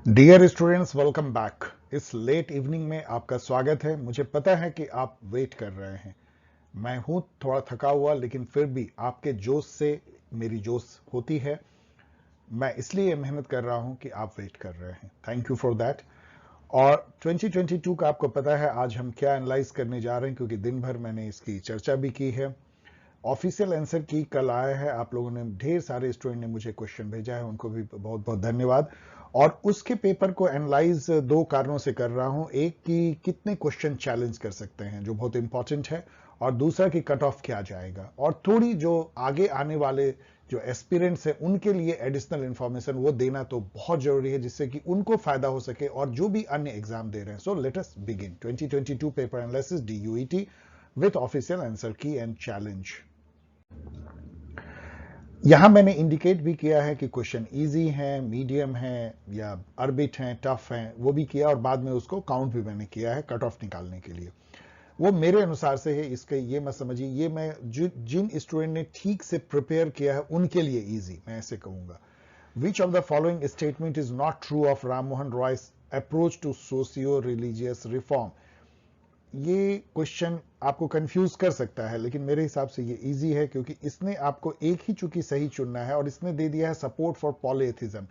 Dear students, welcome back. इस late evening में आपका स्वागत है। मुझे पता है कि आप वेट कर रहे हैं। मैं हूं थोड़ा थका हुआ, लेकिन फिर भी आपके जोश से मेरी जोश होती है। मैं इसलिए मेहनत कर रहा हूं कि आप वेट कर रहे हैं। Thank you for that. और 2022 का आपको पता है आज हम क्या एनालाइज करने जा रहे हैं, क्योंकि दिन भर मैंने इसकी चर्चा भी की है। ऑफिशियल आंसर की कल आया है। आप लोगों ने, ढेर सारे स्टूडेंट ने मुझे क्वेश्चन भेजा है, उनको भी बहुत बहुत धन्यवाद। और उसके पेपर को एनालाइज दो कारणों से कर रहा हूं। एक कि कितने क्वेश्चन चैलेंज कर सकते हैं, जो बहुत इंपॉर्टेंट है, और दूसरा कि कट ऑफ क्या जाएगा, और थोड़ी जो आगे आने वाले जो एस्पिरेंट्स हैं उनके लिए एडिशनल इंफॉर्मेशन वो देना तो बहुत जरूरी है, जिससे कि उनको फायदा हो सके और जो भी अन्य एग्जाम दे रहे हैं। So let us begin 2022 paper analysis DUET with official answer की एंड चैलेंज। यहां मैंने इंडिकेट भी किया है कि क्वेश्चन इजी है, मीडियम है, या अरबिट है, टफ है, वो भी किया, और बाद में उसको काउंट भी मैंने किया है कट ऑफ निकालने के लिए। वो मेरे अनुसार से है, इसके ये मत समझिए, ये मैं जिन स्टूडेंट ने ठीक से प्रिपेयर किया है उनके लिए इजी, मैं ऐसे कहूंगा। Which of the following statement is not true of Ram Mohan Roy's approach to socio religious reform. ये क्वेश्चन आपको कंफ्यूज कर सकता है, लेकिन मेरे हिसाब से ये इजी है, क्योंकि इसने आपको एक ही चूंकि सही चुनना है, और इसने दे दिया है सपोर्ट फॉर पॉलीएथिज्म।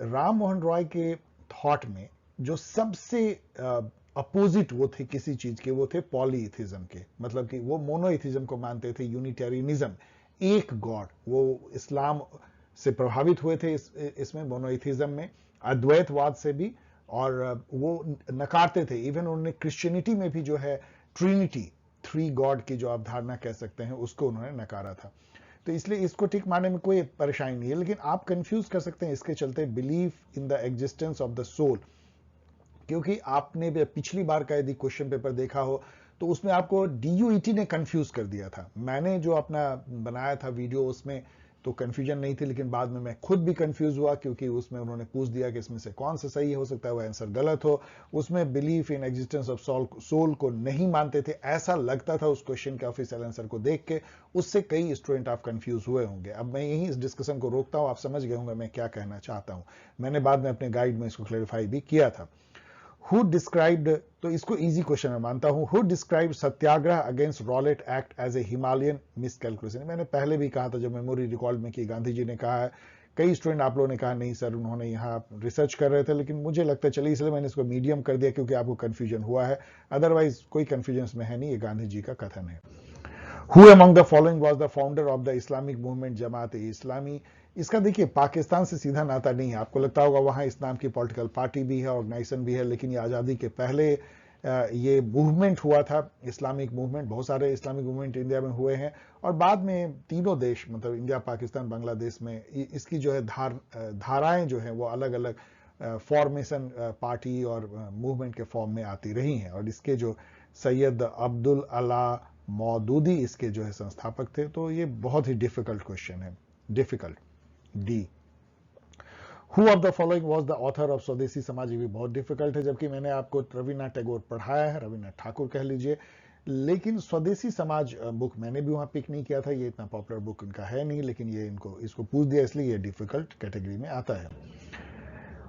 राम मोहन रॉय के थॉट में जो सबसे अपोजिट वो थे किसी चीज के, वो थे पॉलीइथिज्म के। मतलब कि वो मोनोइथिज्म को मानते थे, यूनिटेरियनिज्म, एक गॉड। वो इस्लाम से प्रभावित हुए थे इसमें मोनोइथिज्म में, अद्वैतवाद से भी, और वो नकारते थे। इवन उन्होंने क्रिश्चियनिटी में भी जो है ट्रिनिटी, थ्री गॉड की जो अवधारणा कह सकते हैं, उसको उन्होंने नकारा था। तो इसलिए इसको ठीक मानने में कोई परेशानी नहीं है, लेकिन आप कंफ्यूज कर सकते हैं इसके चलते belief in the existence of the soul. क्योंकि आपने पिछली बार का यदि क्वेश्चन पेपर देखा हो तो उसमें आपको DUET ने कंफ्यूज कर दिया था। मैंने जो अपना बनाया था वीडियो, उसमें तो कंफ्यूजन नहीं थी, लेकिन बाद में मैं खुद भी कंफ्यूज हुआ, क्योंकि उसमें उन्होंने पूछ दिया कि इसमें से कौन सा सही हो सकता है, वो आंसर गलत हो। उसमें belief in existence of soul को नहीं मानते थे, ऐसा लगता था उस क्वेश्चन के ऑफिशियल आंसर को देख के। उससे कई स्टूडेंट आप कंफ्यूज हुए होंगे। अब मैं यही इस डिस्कशन को रोकता हूं, आप समझ गए होंगे मैं क्या कहना चाहता हूं। मैंने बाद में अपने गाइड में इसको क्लेरिफाई भी किया था। हु डिस्क्राइब्ड, तो इसको इजी क्वेश्चन मैं मानता हूं, who describe satyagraha against Rowlatt act as a Himalayan miscalculation. मैंने पहले भी कहा था जब मेमोरी रिकॉर्ड में कि गांधी जी ने कहा है। कई स्टूडेंट आप लोगों ने कहा नहीं सर, उन्होंने यहाँ रिसर्च कर रहे थे, लेकिन मुझे लगता है, चलिए इसलिए मैंने इसको मीडियम कर दिया क्योंकि आपको कंफ्यूजन हुआ है। अदरवाइज कोई कंफ्यूजन इसमें है नहीं, ये गांधी जी का कथन है। Who among the following was the founder of the Islamic movement Jamaat Islami. इसका देखिए पाकिस्तान से सीधा नाता नहीं है। आपको लगता होगा वहां इस्लाम की पॉलिटिकल पार्टी भी है, ऑर्गेनाइजेशन भी है, लेकिन ये आज़ादी के पहले ये मूवमेंट हुआ था, इस्लामिक मूवमेंट। बहुत सारे इस्लामिक मूवमेंट इंडिया में हुए हैं, और बाद में तीनों देश, मतलब इंडिया, पाकिस्तान, बांग्लादेश में इसकी जो है धाराएं जो है वो अलग अलग फॉर्मेशन पार्टी और मूवमेंट के फॉर्म में आती रही हैं। और इसके जो सैयद अब्दुल अला मौदूदी इसके जो है संस्थापक थे। तो ये बहुत ही डिफिकल्ट क्वेश्चन है, difficult. D, who of the following was the author of स्वदेशी समाज, ये भी बहुत डिफिकल्ट है, जबकि मैंने आपको रविन्द्रनाथ टैगोर पढ़ाया है, रविन्द्रनाथ ठाकुर कह लीजिए। लेकिन स्वदेशी समाज बुक मैंने भी वहां पिक नहीं किया था, ये इतना पॉपुलर बुक इनका है नहीं, लेकिन ये इसको पूछ दिया, इसलिए ये डिफिकल्ट कैटेगरी में आता है।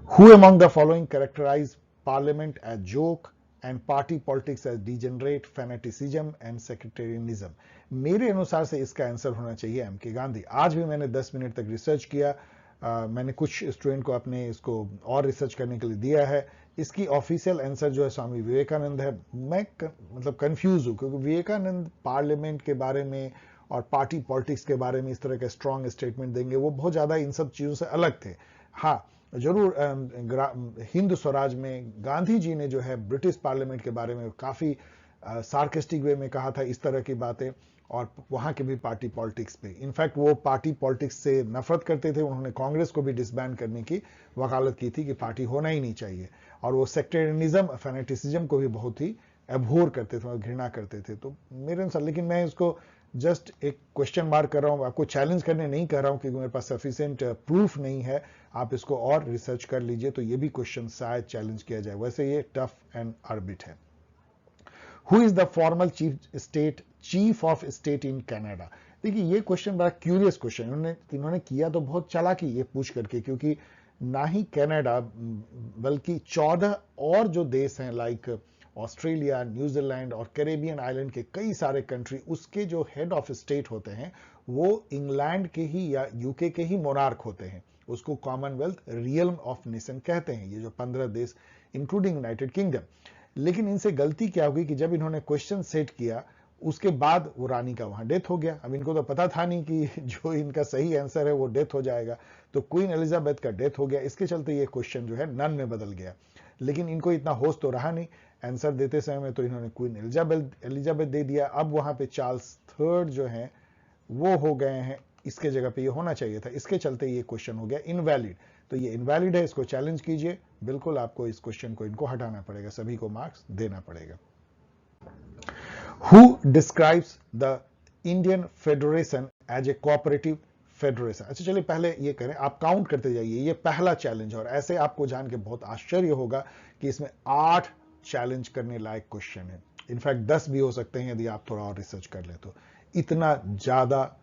Who among the following characterise parliament as joke and party politics as degenerate fanaticism and sectarianism. मेरे अनुसार से इसका आंसर होना चाहिए MK गांधी। आज भी मैंने 10 मिनट तक रिसर्च किया। मैंने कुछ स्टूडेंट को अपने इसको और रिसर्च करने के लिए दिया है। इसकी ऑफिशियल आंसर जो है स्वामी विवेकानंद है। मैं मतलब कंफ्यूज हूं, क्योंकि विवेकानंद पार्लियामेंट के बारे में और पार्टी पॉलिटिक्स के बारे में इस तरह के स्ट्रांग स्टेटमेंट देंगे, वो बहुत ज्यादा इन सब चीजों से अलग थे। हाँ, जरूर हिंद स्वराज में गांधी जी ने जो है ब्रिटिश पार्लियामेंट के बारे में काफी सार्केस्टिक वे में कहा था इस तरह की बातें, और वहां के भी पार्टी पॉलिटिक्स पे। इनफैक्ट वो पार्टी पॉलिटिक्स से नफरत करते थे। उन्होंने कांग्रेस को भी डिसबैंड करने की वकालत की थी कि पार्टी होना ही नहीं चाहिए। और वो सेक्टेरियनिज्म, फैनेटिसिज्म को भी बहुत ही अभोर करते थे और घृणा करते थे। तो मेरे अनुसार, लेकिन मैं इसको जस्ट एक क्वेश्चन मार्क कर रहा हूं, आपको चैलेंज करने नहीं कर रहा हूं, क्योंकि मेरे पास सफिशिएंट प्रूफ नहीं है। आप इसको और रिसर्च कर लीजिए, तो ये भी क्वेश्चन शायद चैलेंज किया जाए। वैसे ये टफ एंड आर्बिट है। Who is the formal chief of state in Canada. देखिए ये क्वेश्चन बड़ा क्यूरियस क्वेश्चन इन्होंने किया, तो बहुत चालाकी ये पूछ करके, क्योंकि ना ही कनाडा, बल्कि 14 और जो देश हैं लाइक ऑस्ट्रेलिया, न्यूजीलैंड और कैरेबियन आइलैंड के कई सारे कंट्री, उसके जो हेड ऑफ स्टेट होते हैं वो इंग्लैंड के ही या यूके के ही मोनार्क होते हैं। उसको कॉमनवेल्थ रियल्म ऑफ नेशन कहते हैं, ये जो 15 देश इंक्लूडिंग यूनाइटेड किंगडम। लेकिन इनसे गलती क्या होगी कि जब इन्होंने क्वेश्चन सेट किया उसके बाद वो रानी का वहां डेथ हो गया। अब इनको तो पता था नहीं कि जो इनका सही आंसर है वो डेथ हो जाएगा, तो क्वीन एलिजाबेथ का डेथ हो गया। इसके चलते ये क्वेश्चन जो है नन में बदल गया। लेकिन इनको इतना होश तो रहा नहीं, आंसर देते समय में तो इन्होंने क्वीन एलिजाबेथ दे दिया। अब वहां पे चार्ल्स थर्ड जो है वो हो गए हैं, इसके जगह पे ये होना चाहिए था, इसके चलते ये क्वेश्चन हो गया इनवैलिड। तो ये इनवैलिड है, इसको चैलेंज कीजिए। बिल्कुल आपको इस क्वेश्चन को इनको हटाना पड़ेगा, सभी को मार्क्स देना पड़ेगा। Who describes the Indian Federation as a cooperative federation? अच्छा चलिए पहले ये करें, आप काउंट करते जाइए, ये पहला चैलेंज। और ऐसे आपको जान के बहुत आश्चर्य होगा कि इसमें 8 चैलेंज करने लायक क्वेश्चन है। इनफैक्ट 10 भी हो सकते हैं यदि आप थोड़ा और रिसर्च कर ले तो। इतना ज्यादा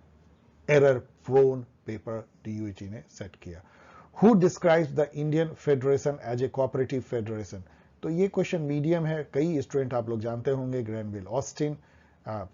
एरर प्रोन पेपर DUET ने सेट किया। Who describes the Indian federation as a cooperative federation? तो ये क्वेश्चन मीडियम है, कई स्टूडेंट आप लोग जानते होंगे, ग्रैनविल ऑस्टिन,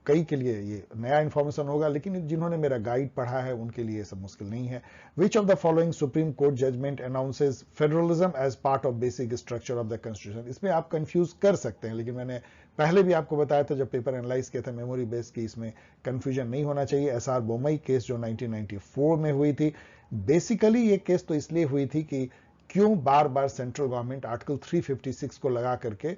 कई के लिए ये नया इंफॉर्मेशन होगा, लेकिन जिन्होंने मेरा गाइड पढ़ा है उनके लिए सब मुश्किल नहीं है। Which of the following supreme court judgment announces federalism as part of basic structure of the constitution? इसमें आप कंफ्यूज कर सकते हैं, लेकिन मैंने पहले भी आपको बताया था जब पेपर एनालाइज किया था मेमोरी बेस की, इसमें कंफ्यूजन नहीं होना चाहिए। SR बोमई केस जो 1994 में हुई थी, बेसिकली ये केस तो इसलिए हुई थी कि क्यों बार बार सेंट्रल गवर्नमेंट आर्टिकल 356 को लगा करके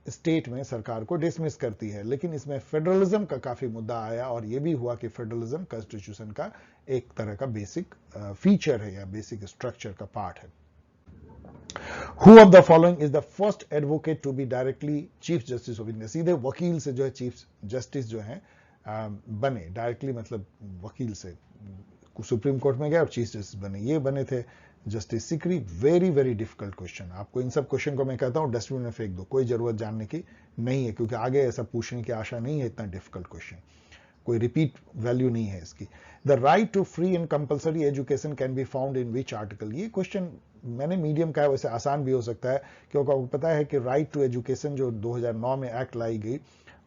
स्टेट में सरकार को डिसमिस करती है। लेकिन इसमें फेडरलिज्म का काफी मुद्दा आया और यह भी हुआ कि फेडरलिज्म कॉन्स्टिट्यूशन का एक तरह का बेसिक फीचर है या बेसिक स्ट्रक्चर का पार्ट है। Who of the following is the first advocate to be directly chief justice of India? सीधे वकील से जो है चीफ जस्टिस जो है बने, डायरेक्टली मतलब वकील से सुप्रीम कोर्ट में गए और चीफ जस्टिस बने, ये बने थे justice Sikri. Very very difficult question. आपको इन सब क्वेश्चन को मैं कहता हूं डस्टबिन में फेंक दो, कोई जरूरत जानने की नहीं है, क्योंकि आगे ऐसा पूछने की आशा नहीं है। इतना डिफिकल्ट क्वेश्चन, कोई रिपीट वैल्यू नहीं है इसकी। The right to free and compulsory education can be found in which article? ये क्वेश्चन मैंने मीडियम का है, वैसे आसान भी हो सकता है, क्योंकि आपको पता है कि राइट टू एजुकेशन जो 2009 में एक्ट लाई गई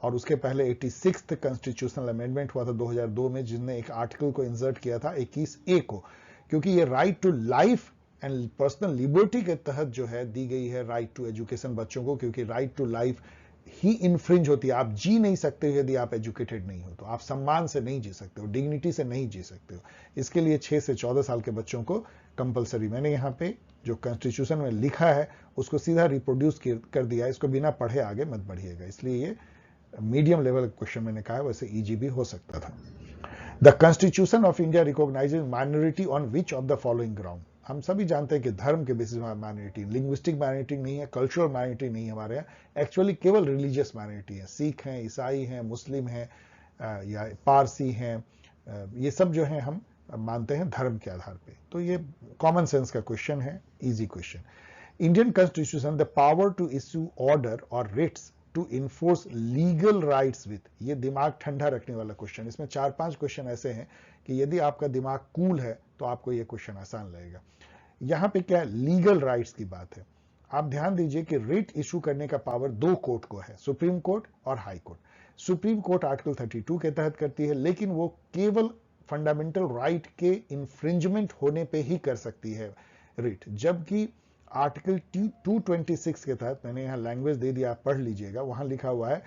और उसके पहले 86th कॉन्स्टिट्यूशनल अमेंडमेंट हुआ था 2002 में, जिसने एक आर्टिकल को इंसर्ट किया था 21A को, क्योंकि ये right to life and personal liberty के तहत जो है दी गई है राइट टू एजुकेशन बच्चों को, क्योंकि राइट टू लाइफ ही इन्फ्रिंज होती है। आप जी नहीं सकते हो यदि आप एजुकेटेड नहीं हो, तो आप सम्मान से नहीं जी सकते हो, डिग्निटी से नहीं जी सकते हो। इसके लिए 6 से 14 साल के बच्चों को कंपलसरी, मैंने यहाँ पे जो कॉन्स्टिट्यूशन में लिखा है उसको सीधा रिप्रोड्यूस कर दिया, इसको बिना पढ़े आगे मत बढ़िएगा। इसलिए ये मीडियम लेवल क्वेश्चन मैंने कहा, वैसे इजी भी हो सकता था। The constitution of India recognises minority on which of the following ground? हम सभी जानते हैं कि धर्म के बेसिस पर माइनॉरिटी, लिंग्विस्टिक माइनॉरिटी नहीं है, कल्चरल माइनॉरिटी नहीं है हमारे यहाँ, एक्चुअली केवल रिलीजियस माइनॉरिटी है। सिख हैं, ईसाई हैं, मुस्लिम हैं या पारसी हैं, ये सब जो है हम मानते हैं धर्म के आधार पे। तो ये कॉमन सेंस का क्वेश्चन है, easy question. Indian constitution the power to issue order और writs to enforce legal rights with, ये दिमाग ठंडा रखने वाला क्वेश्चन। इसमें 4-5 क्वेश्चन ऐसे हैं कि यदि आपका दिमाग कूल है तो आपको ये क्वेश्चन आसान लगेगा। यहां पे क्या लीगल राइट्स की बात है, आप ध्यान दीजिए कि रिट इशू करने का पावर 2 कोर्ट को है, सुप्रीम कोर्ट और high court. Supreme court article 32 के तहत करती है, लेकिन वो केवल फंडामेंटल राइट के इंफ्रिंजमेंट होने पे ही कर सकती है रिट, जबकि आर्टिकल 226 के तहत, मैंने यहां लैंग्वेज दे दिया, आप पढ़ लीजिएगा, वहां लिखा हुआ है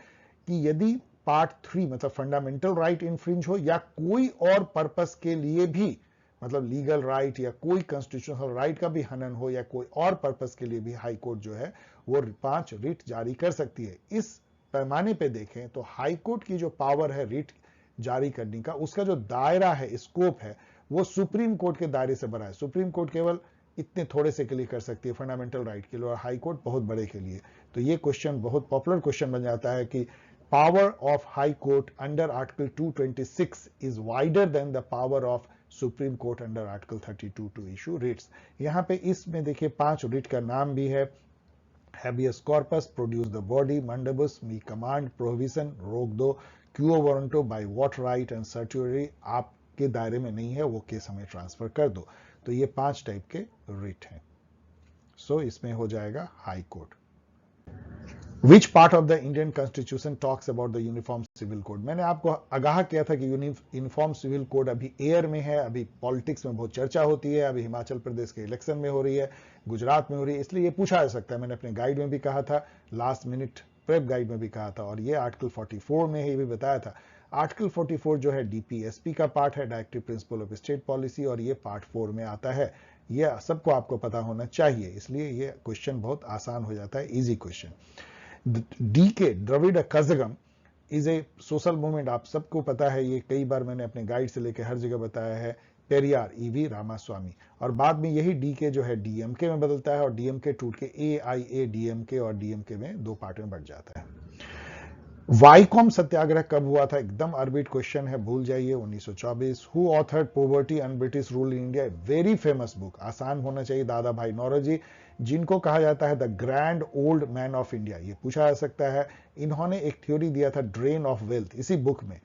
कि यदि पार्ट 3 मतलब फंडामेंटल राइट इंफ्रिंज हो या कोई और पर्पस के लिए भी, मतलब लीगल राइट या कोई कॉन्स्टिट्यूशनल राइट का भी हनन हो या कोई और पर्पस के लिए भी हाई कोर्ट जो है वो 5 रिट जारी कर सकती है। इस पैमाने पे देखें तो हाई कोर्ट की जो पावर है रिट जारी करने का, उसका जो दायरा है, स्कोप है, वो सुप्रीम कोर्ट के दायरे से बड़ा है। सुप्रीम कोर्ट केवल इतने थोड़े से के लिए कर सकती है फंडामेंटल राइट के लिए, और हाई कोर्ट बहुत बड़े के लिए। तो ये क्वेश्चन बहुत पॉपुलर क्वेश्चन बन जाता है कि power of high court under article 226 is wider than the power of supreme court under article 32 to issue writs. यहां पे इसमें देखिए 5 रिट का नाम भी है, habeas corpus, produce the body, mandamus, me command, prohibition, रोक दो, quo warranto, by what right and certiorari. आपके दायरे में नहीं है वो केस हमें ट्रांसफर कर दो। तो ये 5 टाइप के रिट हैं। सो इसमें हो जाएगा high court. Which part of the Indian constitution talks about the uniform civil code? मैंने आपको आगाह किया था कि यूनिफॉर्म सिविल कोड अभी एयर में है, अभी पॉलिटिक्स में बहुत चर्चा होती है, अभी हिमाचल प्रदेश के इलेक्शन में हो रही है, गुजरात में हो रही है, इसलिए ये पूछा जा सकता है। मैंने अपने गाइड में भी कहा था, लास्ट मिनट प्रेप गाइड में भी कहा था, और ये आर्टिकल 44 में ये भी बताया था। आर्टिकल 44 जो है डीपीएसपी का पार्ट है, directive principle of state policy, और ये पार्ट 4 में आता है। ये सबको आपको पता होना चाहिए, इसलिए ये क्वेश्चन बहुत आसान हो जाता है, easy question. DK Dravida Kazhagam is a social movement, आप सबको पता है, ये कई बार मैंने अपने गाइड से लेकर हर जगह बताया है। पेरियार ईवी रामास्वामी, और बाद में यही डीके जो है डीएमके में बदलता है, और डीएमके टूट के एआईए डीएमके और डीएमके में दो पार्ट में बढ़ जाता है। वाईकॉम सत्याग्रह कब हुआ था? एकदम अर्बिट क्वेश्चन है, भूल जाइए, 1924। Who authored poverty and British rule in India? Very famous book, आसान होना चाहिए, दादा भाई नौरोजी, जिनको कहा जाता है the grand old man of India. ये पूछा जा सकता है। इन्होंने एक थ्योरी दिया था ड्रेन ऑफ वेल्थ इसी बुक में।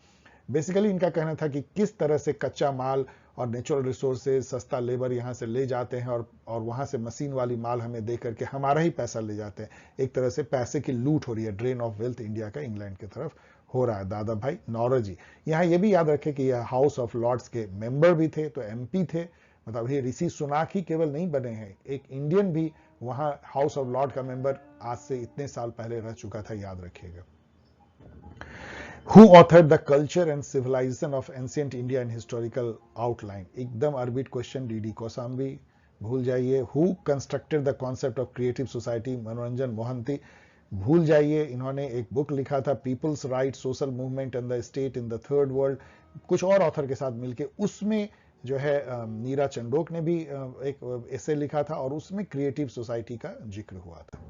बेसिकली इनका कहना था कि किस तरह से कच्चा माल और नेचुरल रिसोर्सेज, सस्ता लेबर यहां से ले जाते हैं, और वहां से मशीन वाली माल हमें दे करके हमारा ही पैसा ले जाते हैं। एक तरह से पैसे की लूट हो रही है, ड्रेन ऑफ वेल्थ इंडिया का इंग्लैंड की तरफ हो रहा है। दादा भाई नौरोजी। यहां यह भी याद रखें कि यह हाउस ऑफ लॉर्ड्स के मेंबर भी थे, तो एमपी थे, मतलब ये ऋषि सुनाक ही केवल नहीं बने हैं, एक इंडियन भी वहां हाउस ऑफ लॉर्ड का मेंबर आज से इतने साल पहले रह चुका था, याद रखिएगा। Who authored the culture and civilization of ancient India and historical outline? एकदम अर्बिट क्वेश्चन, डीडी कौसाम्बी, भूल जाइए। Who constructed the concept of creative society? मनोरंजन मोहंती, भूल जाइए। इन्होंने एक बुक लिखा था people's right, social movement and the state in the third world, कुछ और ऑथर के साथ मिलके, उसमें जो है नीरा चंडोक ने भी एक ऐसे लिखा था, और उसमें क्रिएटिव सोसाइटी का जिक्र हुआ था।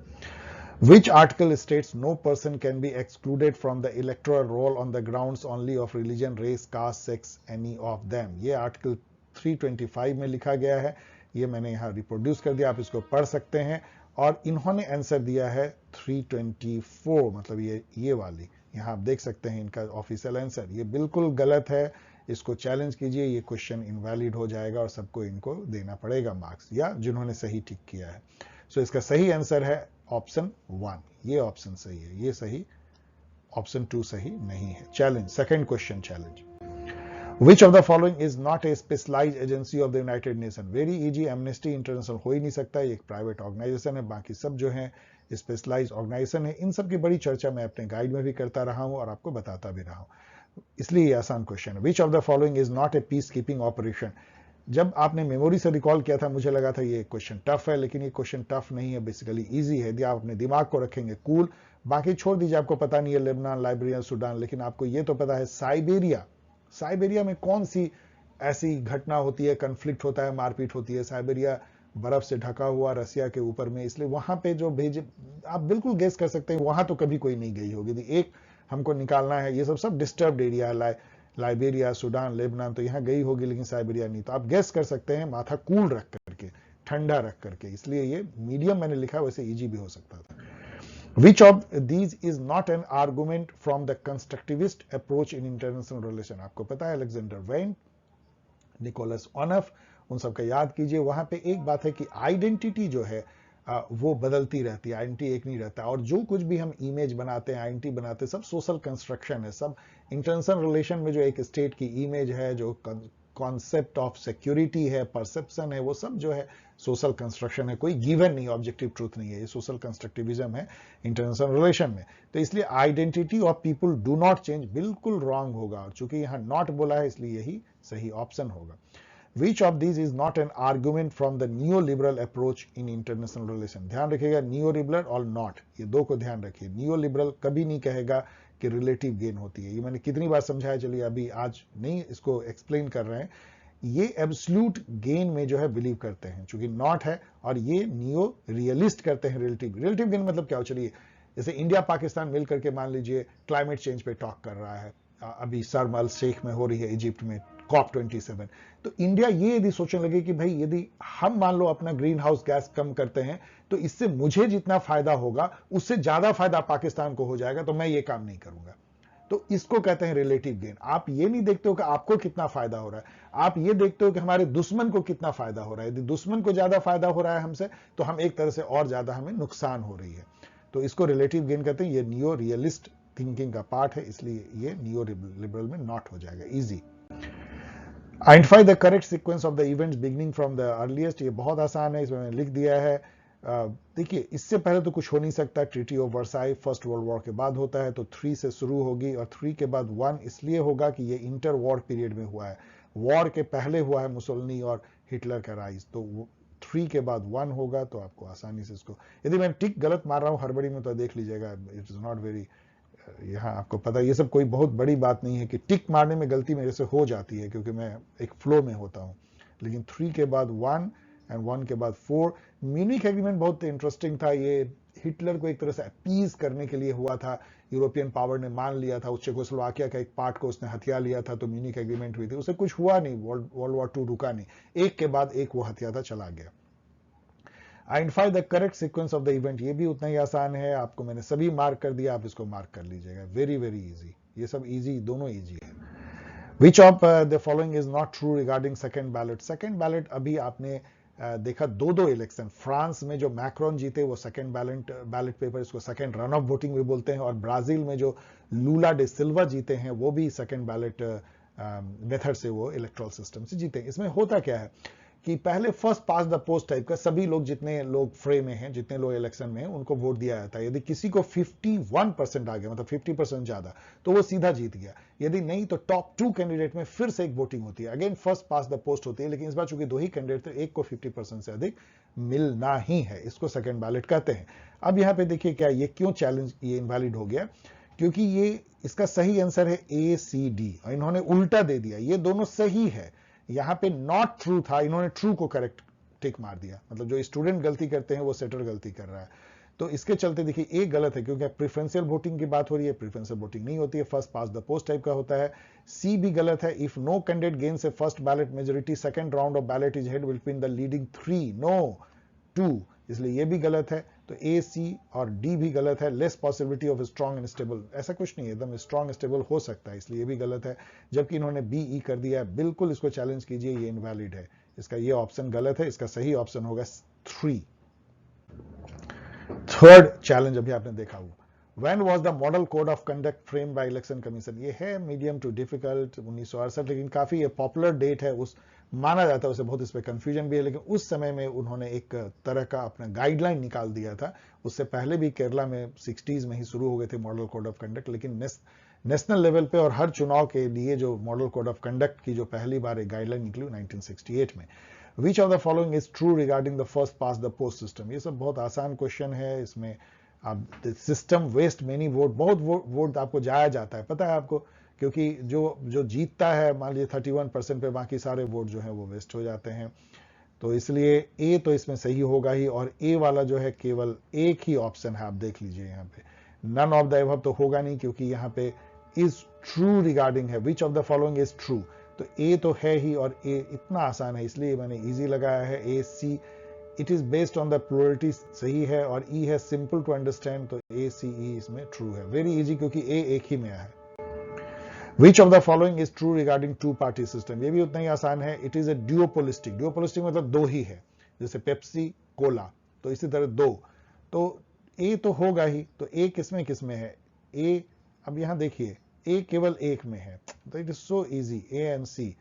Which article states no person can be excluded from the electoral roll on the grounds only of religion, race, caste, sex, any of them? ये आर्टिकल 325 में लिखा गया है, ये मैंने यहाँ रिप्रोड्यूस कर दिया, आप इसको पढ़ सकते हैं। और इन्होंने आंसर दिया है 324, मतलब ये वाली, यहाँ आप देख सकते हैं इनका ऑफिशियल आंसर। ये बिल्कुल गलत है, इसको चैलेंज कीजिए, ये क्वेश्चन इनवैलिड हो जाएगा और सबको इनको देना पड़ेगा मार्क्स, या जिन्होंने सही ठीक किया है। सो इसका सही आंसर है ऑप्शन 1, ये ऑप्शन सही है, ये सही, ऑप्शन 2 सही नहीं है। Challenge, second question challenge. Which of the following is not a specialized agency of the united nation? Very easy, amnesty international हो ही नहीं सकता, ये एक प्राइवेट ऑर्गेनाइजेशन है, बाकी सब जो है स्पेशलाइज्ड ऑर्गेनाइजेशन है। इन सब की बड़ी चर्चा मैं अपने गाइड में भी करता रहा हूं और आपको बताता भी रहा हूं, इसलिए ये आसान क्वेश्चन है। Which of the following is not a peace keeping operation? जब आपने मेमोरी से रिकॉल किया था, मुझे लगा था ये क्वेश्चन टफ है, लेकिन ये क्वेश्चन टफ नहीं है, बेसिकली इजी है, यदि आप अपने दिमाग को रखेंगे कूल। बाकी छोड़ दीजिए, आपको पता नहीं है लेबनान, लाइबेरिया, सूडान, लेकिन आपको ये तो पता है साइबेरिया में कौन सी ऐसी घटना होती है, कंफ्लिक्ट होता है, मारपीट होती है। साइबेरिया बर्फ से ढका हुआ रसिया के ऊपर में, इसलिए वहां पे जो भेजे, आप बिल्कुल गेस कर सकते हैं, वहां तो कभी कोई नहीं गई होगी। एक हमको निकालना है, ये सब डिस्टर्ब्ड एरिया है, लाइबेरिया, सूडान, लेबनान, तो यहां गई होगी, लेकिन साइबेरिया नहीं। तो आप गेस कर सकते हैं, माथा कूल रख करके, ठंडा रख करके, इसलिए ये मीडियम मैंने लिखा, वैसे इजी भी हो सकता था। Which of these is not an argument from the constructivist approach in international relation? आपको पता है अलेक्जेंडर वेन, निकोलस ऑनफ, उन सबका याद कीजिए। वहां पे एक बात है कि आइडेंटिटी जो है वो बदलती रहती है, आइडेंटिटी एक नहीं रहता, और जो कुछ भी हम इमेज बनाते हैं, आइडेंटिटी बनाते हैं, सब सोशल कंस्ट्रक्शन है। सब इंटरनेशनल रिलेशन में जो एक स्टेट की इमेज है, जो कॉन्सेप्ट ऑफ सिक्योरिटी है, परसेप्शन है, वो सब जो है सोशल कंस्ट्रक्शन है, कोई गिवन नहीं, ऑब्जेक्टिव ट्रूथ नहीं है, ये सोशल कंस्ट्रक्टिविज्म है इंटरनेशनल रिलेशन में। तो इसलिए identity of people do not change बिल्कुल रॉन्ग होगा, और चूंकि यहां नॉट बोला है इसलिए यही सही ऑप्शन होगा। Which of these is not an argument from the neoliberal approach in international relation? ध्यान रखिएगा, neoliberal और not, ये दो को ध्यान रखिए। neoliberal कभी नहीं कहेगा कि रिलेटिव गेन होती है, ये मैंने कितनी बार समझाया, चलिए अभी आज नहीं इसको एक्सप्लेन कर रहे हैं। ये एब्सोल्यूट गेन में जो है बिलीव करते हैं, चूंकि नॉट है, और ये नियो रियलिस्ट करते हैं रिलेटिव गेन। मतलब क्या हो, चलिए जैसे इंडिया पाकिस्तान मिलकर के मान लीजिए क्लाइमेट चेंज पे टॉक कर रहा है, अभी शर्म अल शेख में हो रही है, इजिप्ट में COP27। तो इंडिया ये यदि सोचने लगे कि भाई यदि हम मान लो अपना ग्रीन हाउस गैस कम करते हैं, तो इससे मुझे जितना फायदा होगा उससे ज्यादा फायदा पाकिस्तान को हो जाएगा, तो मैं ये काम नहीं करूंगा। तो इसको कहते हैं रिलेटिव गेन। आप ये नहीं देखते हो कि आपको कितना फायदा हो रहा है, आप ये देखते हो कि हमारे दुश्मन को कितना फायदा हो रहा है। यदि दुश्मन को ज्यादा फायदा हो रहा है हमसे, तो हम एक तरह से और ज्यादा हमें नुकसान हो रही है। तो इसको रिलेटिव गेन कहते हैं। ये नियो रियलिस्ट थिंकिंग का पार्ट है, इसलिए ये नियो लिबरल में नॉट हो जाएगा। Easy. Identify the correct sequence of the events beginning from the earliest. ये बहुत आसान है, इसमें मैंने लिख दिया है। देखिए, इससे पहले तो कुछ हो नहीं सकता। Treaty of Versailles first world war के बाद होता है, तो 3 से शुरू होगी, और 3 के बाद 1 इसलिए होगा कि ये इंटर वॉर पीरियड में हुआ है। वॉर के पहले हुआ है मुसोलिनी और हिटलर का राइज, तो 3 के बाद 1 होगा। तो आपको आसानी से इसको, यदि मैं टिक गलत मार रहा हूं हड़बड़ी में, तो देख लीजिएगा। इट इज नॉट वेरी, यहाँ आपको पता, ये सब कोई बहुत बड़ी बात नहीं है कि टिक मारने में गलती मेरे से हो जाती है, क्योंकि मैं एक फ्लो में होता हूं। लेकिन 3 के बाद 1 एंड 1 के बाद 4। म्यूनिख एग्रीमेंट बहुत इंटरेस्टिंग था। ये हिटलर को एक तरह से अपीज करने के लिए हुआ था। यूरोपियन पावर ने मान लिया था, चेकोस्लोवाकिया का एक पार्ट को उसने हथिया लिया था, तो म्यूनिख एग्रीमेंट हुई थी। उसे कुछ हुआ नहीं, वर्ल्ड वॉर 2 रुका नहीं, एक के बाद एक वो हथियाता चला गया। Identify the correct sequence of the event, ये भी उतना ही आसान है। आपको मैंने सभी मार्क कर दिया, आप इसको मार्क कर लीजिएगा। वेरी वेरी इजी, ये सब इजी, दोनों इजी है। Which of the following is not true regarding second ballot. Second ballot अभी आपने देखा, दो इलेक्शन। फ्रांस में जो मैक्रोन जीते वो सेकेंड बैलेट पेपर, इसको सेकेंड रन ऑफ वोटिंग भी बोलते हैं। और ब्राजील में जो लूला डे सिल्वा जीते हैं, वो भी सेकेंड बैलेट मेथड से वो इलेक्ट्रल सिस्टम से जीते हैं। इसमें होता क्या है कि पहले first past the post type का, सभी लोग, जितने लोग फ्रे में हैं, जितने लोग इलेक्शन में हैं, उनको वोट दिया जाता है। यदि किसी को 51% आ गया, मतलब 50% ज्यादा, तो वो सीधा जीत गया। यदि नहीं, तो टॉप 2 कैंडिडेट में फिर से एक वोटिंग होती है। Again first past the post होती है, लेकिन इस बार चूंकि 2 ही कैंडिडेट थे, एक को 50% से अधिक मिलना ही है। इसको सेकेंड बैलेट कहते हैं। अब यहाँ पे देखिए क्या, ये क्यों चैलेंज, ये इनवैलिड हो गया, क्योंकि ये, इसका सही आंसर है ACD, और इन्होंने उल्टा दे दिया। ये दोनों सही है, यहां पे नॉट ट्रू था, इन्होंने ट्रू को करेक्ट टिक मार दिया। मतलब जो स्टूडेंट गलती करते हैं, वो सेटर गलती कर रहा है। तो इसके चलते देखिए, ए गलत है, क्योंकि प्रेफरेंशियल वोटिंग की बात हो रही है। प्रेफरेंशियल वोटिंग नहीं होती है, first past the post type का होता है। सी भी गलत है। If no candidate gains a first ballot majority, second round of ballot is held between the leading 3, no 2, इसलिए ये भी गलत है। तो ए, सी और डी भी गलत है। Less possibility of strong and stable, ऐसा कुछ नहीं है, एकदम स्ट्रॉन्ग स्टेबल हो सकता है, इसलिए ये भी गलत है। जबकि इन्होंने बी ई कर दिया है, बिल्कुल इसको चैलेंज कीजिए, ये इनवैलिड है। इसका ये ऑप्शन गलत है, इसका सही ऑप्शन होगा 3। थर्ड चैलेंज अभी आपने देखा हुआ, When was the model code of conduct framed by election commission? ये है मीडियम टू डिफिकल्ट, 1968, लेकिन काफी ये पॉपुलर डेट है, उस माना जाता है उसे, बहुत इस पे कंफ्यूजन भी है। लेकिन उस समय में उन्होंने एक तरह का अपना गाइडलाइन निकाल दिया था। उससे पहले भी केरला में 60s में ही शुरू हो गए थे मॉडल कोड ऑफ कंडक्ट, लेकिन नेशनल लेवल पे और हर चुनाव के लिए जो मॉडल कोड ऑफ कंडक्ट की जो पहली बार एक गाइडलाइन निकली 1968 में। Which of the following is true regarding the first past the post system. ये सब बहुत आसान क्वेश्चन है। इसमें अब सिस्टम वेस्ट मेनी वोट, बहुत वोट आपको जाया जाता है, पता है आपको, क्योंकि जो जीतता है, मान लीजिए 31% पे, बाकी सारे वोट जो है वो वेस्ट हो जाते हैं। तो इसलिए ए तो इसमें सही होगा ही, और ए वाला जो है केवल एक ही ऑप्शन है, आप देख लीजिए यहाँ पे, नन ऑफ द एबव तो होगा नहीं, क्योंकि यहाँ पे इज ट्रू रिगार्डिंग है। Which of the following is true, तो ए तो है ही, और ए इतना आसान है, इसलिए मैंने इजी लगाया है। A, C, it is based on the plurality सही है, और ई है सिंपल टू अंडरस्टैंड, तो ए, सी, ई इसमें ट्रू है। वेरी इजी, क्योंकि ए एक ही में है। Which of the following is true regarding two party system, ये भी उतना ही आसान है। इट इज ए ड्यूओपोलिस्टिक, ड्यूओपोलिस्टिक मतलब दो ही है, जैसे पेप्सी कोला, तो इसी तरह दो, तो ए तो होगा ही। तो ए किसमें किसमें है, ए, अब यहां देखिए ए केवल एक में है, तो it is so easy, A and C.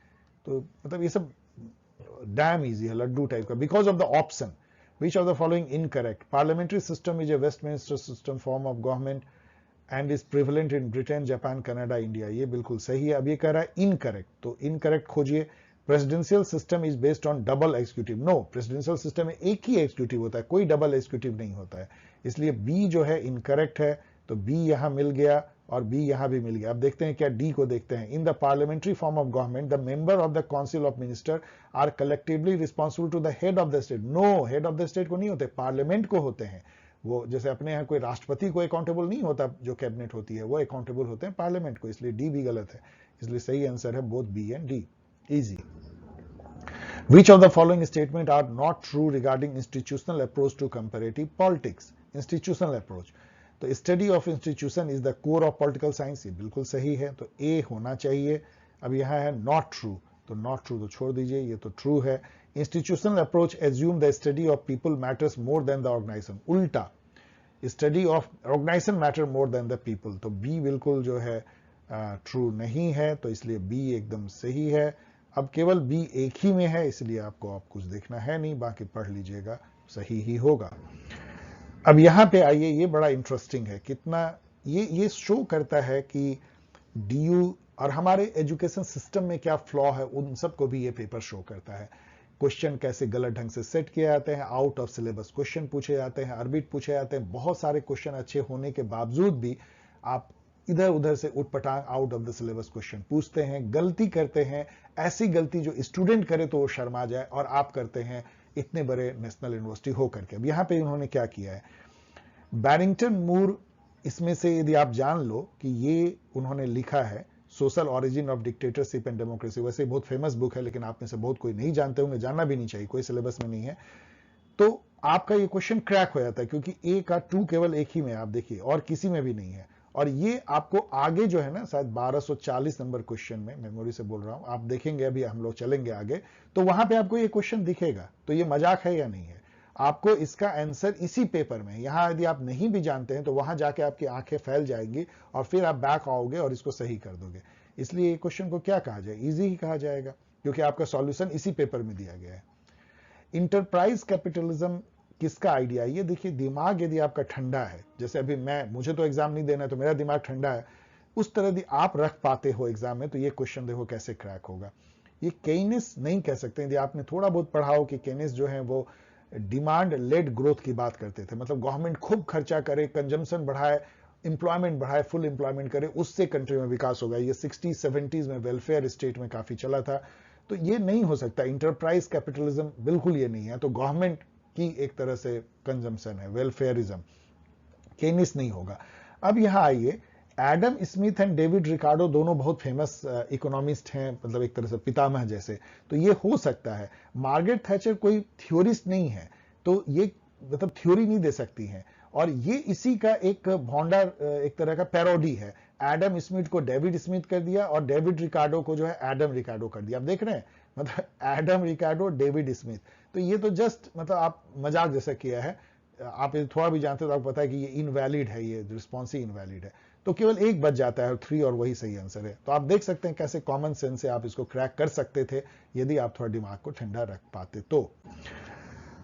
तो मतलब ये सब डैम इजी है, लड्डू टाइप का। Because of the option, which of the following incorrect, parliamentary system is a Westminster system form of government and is prevalent in Britain, Japan, Canada, India, ये बिल्कुल सही है। अब ये कह रहा है इनकरेक्ट, तो इनकरेक्ट खोजिए। Presidential system is based on double executive, no, presidential system में एक ही एग्जीक्यूटिव होता है, कोई डबल एग्जीक्यूटिव नहीं होता है, इसलिए बी जो है इनकरेक्ट है। तो बी यहां मिल गया और बी यहां भी मिल गया। अब देखते हैं क्या डी को देखते हैं। In the parliamentary form of government the member of the council of minister are collectively responsible to the head of the state, no, head of the state को नहीं होते, पार्लियामेंट को होते हैं। वो जैसे अपने यहाँ कोई राष्ट्रपति को अकाउंटेबल नहीं होता, जो कैबिनेट होती है वो अकाउंटेबल होते हैं पार्लियामेंट को, इसलिए डी भी गलत है। इसलिए सही आंसर है both B and D, easy. Which of the following statement are not true regarding institutional approach to comparative politics? Institutional approach, तो study of institution is the core of political science, ये बिल्कुल सही है, तो ए होना चाहिए। अब यहां है नॉट ट्रू, तो नॉट ट्रू तो छोड़ दीजिए, ये तो ट्रू है। Institutional approach assume the study of people matters more than the organisation, उल्टा, study of organisation matter more than the people, तो बी बिल्कुल जो है ट्रू नहीं है, तो इसलिए बी एकदम सही है। अब केवल बी एक ही में है, इसलिए आपको अब कुछ देखना है नहीं, बाकी पढ़ लीजिएगा, सही ही होगा। अब यहां पे आइए, ये बड़ा इंटरेस्टिंग है, कितना ये शो करता है कि डीयू और हमारे एजुकेशन सिस्टम में क्या फ्लॉ है, उन सबको भी ये पेपर शो करता है। क्वेश्चन कैसे गलत ढंग से सेट किए जाते हैं, आउट ऑफ सिलेबस क्वेश्चन पूछे जाते हैं, आर्बिट पूछे जाते हैं, बहुत सारे क्वेश्चन अच्छे होने के बावजूद भी आप इधर उधर से उठपटांग out of the syllabus question पूछते हैं, गलती करते हैं। ऐसी गलती जो स्टूडेंट करे तो वो शर्मा जाए, और आप करते हैं इतने बड़े नेशनल यूनिवर्सिटी होकर के। अब यहां पे इन्होंने क्या किया है, बैरिंगटन मूर, इसमें से यदि आप जान लो कि ये उन्होंने लिखा है social origin of dictatorship and democracy, वैसे बहुत फेमस बुक है, लेकिन आप में से बहुत कोई नहीं जानते होंगे, जानना भी नहीं चाहिए, कोई सिलेबस में नहीं है। तो आपका ये क्वेश्चन क्रैक हो जाता है, क्योंकि ए का ट्रू केवल एक ही में, आप देखिए, और किसी में भी नहीं है। और ये आपको आगे जो है ना, शायद 1240 नंबर क्वेश्चन में, मेमोरी से बोल रहा हूं, आप देखेंगे, अभी हम लोग चलेंगे आगे, तो वहां पे आपको ये क्वेश्चन दिखेगा। तो ये मजाक है या नहीं है, आपको इसका आंसर इसी पेपर में, यहां यदि आप नहीं भी जानते हैं तो वहां जाके आपकी आंखें फैल जाएंगी, और फिर आप बैक आओगे और इसको सही कर दोगे। इसलिए ये क्वेश्चन को क्या कहा जाए, इजी ही कहा जाएगा, क्योंकि आपका सॉल्यूशन इसी पेपर में दिया गया है। इंटरप्राइज कैपिटलिज्म किसका आइडिया, ये देखिए, दिमाग यदि आपका ठंडा है, जैसे अभी मुझे तो एग्जाम नहीं देना है तो मेरा दिमाग ठंडा है, उस तरह यदि आप रख पाते हो एग्जाम में, तो ये क्वेश्चन देखो कैसे क्रैक होगा। ये केनिस नहीं कह सकते, यदि आपने थोड़ा बहुत पढ़ा हो कि केनिस जो है वो डिमांड लेड ग्रोथ की बात करते थे, मतलब गवर्नमेंट खूब खर्चा करे, कंजम्पशन बढ़ाए, इंप्लॉयमेंट बढ़ाए, फुल इंप्लॉयमेंट करे, उससे कंट्री में विकास होगा। ये 60-70s में वेलफेयर स्टेट में काफी चला था, तो ये नहीं हो सकता। इंटरप्राइज कैपिटलिज्म बिल्कुल ये नहीं है, तो गवर्नमेंट की एक तरह से कंजम्पशन है, वेलफेयरिज्म, केनिस नहीं होगा। अब यहां आइए, Adam Smith and David Ricardo दोनों बहुत फेमस इकोनॉमिस्ट हैं, मतलब एक तरह से पितामह जैसे, तो ये हो सकता है। मार्गरेट थैचर कोई थ्योरिस्ट नहीं है, तो ये मतलब थ्योरी नहीं दे सकती हैं, और ये इसी का एक भौंडा, एक तरह का पैरोडी है। एडम स्मिथ को डेविड स्मिथ कर दिया, और डेविड रिकार्डो को जो है एडम रिकार्डो कर दिया। आप देख रहे हैं, मतलब एडम रिकार्डो, डेविड स्मिथ, तो ये तो जस्ट मतलब आप मजाक जैसा किया है। आप थोड़ा भी जानते हो तो आपको पता है कि ये इनवैलिड है, ये रिस्पॉन्स ही इनवैलिड है, तो केवल एक बच जाता है, 3 और वही सही आंसर है। तो आप देख सकते हैं कैसे कॉमन सेंस से आप इसको क्रैक कर सकते थे, यदि आप थोड़ा दिमाग को ठंडा रख पाते तो।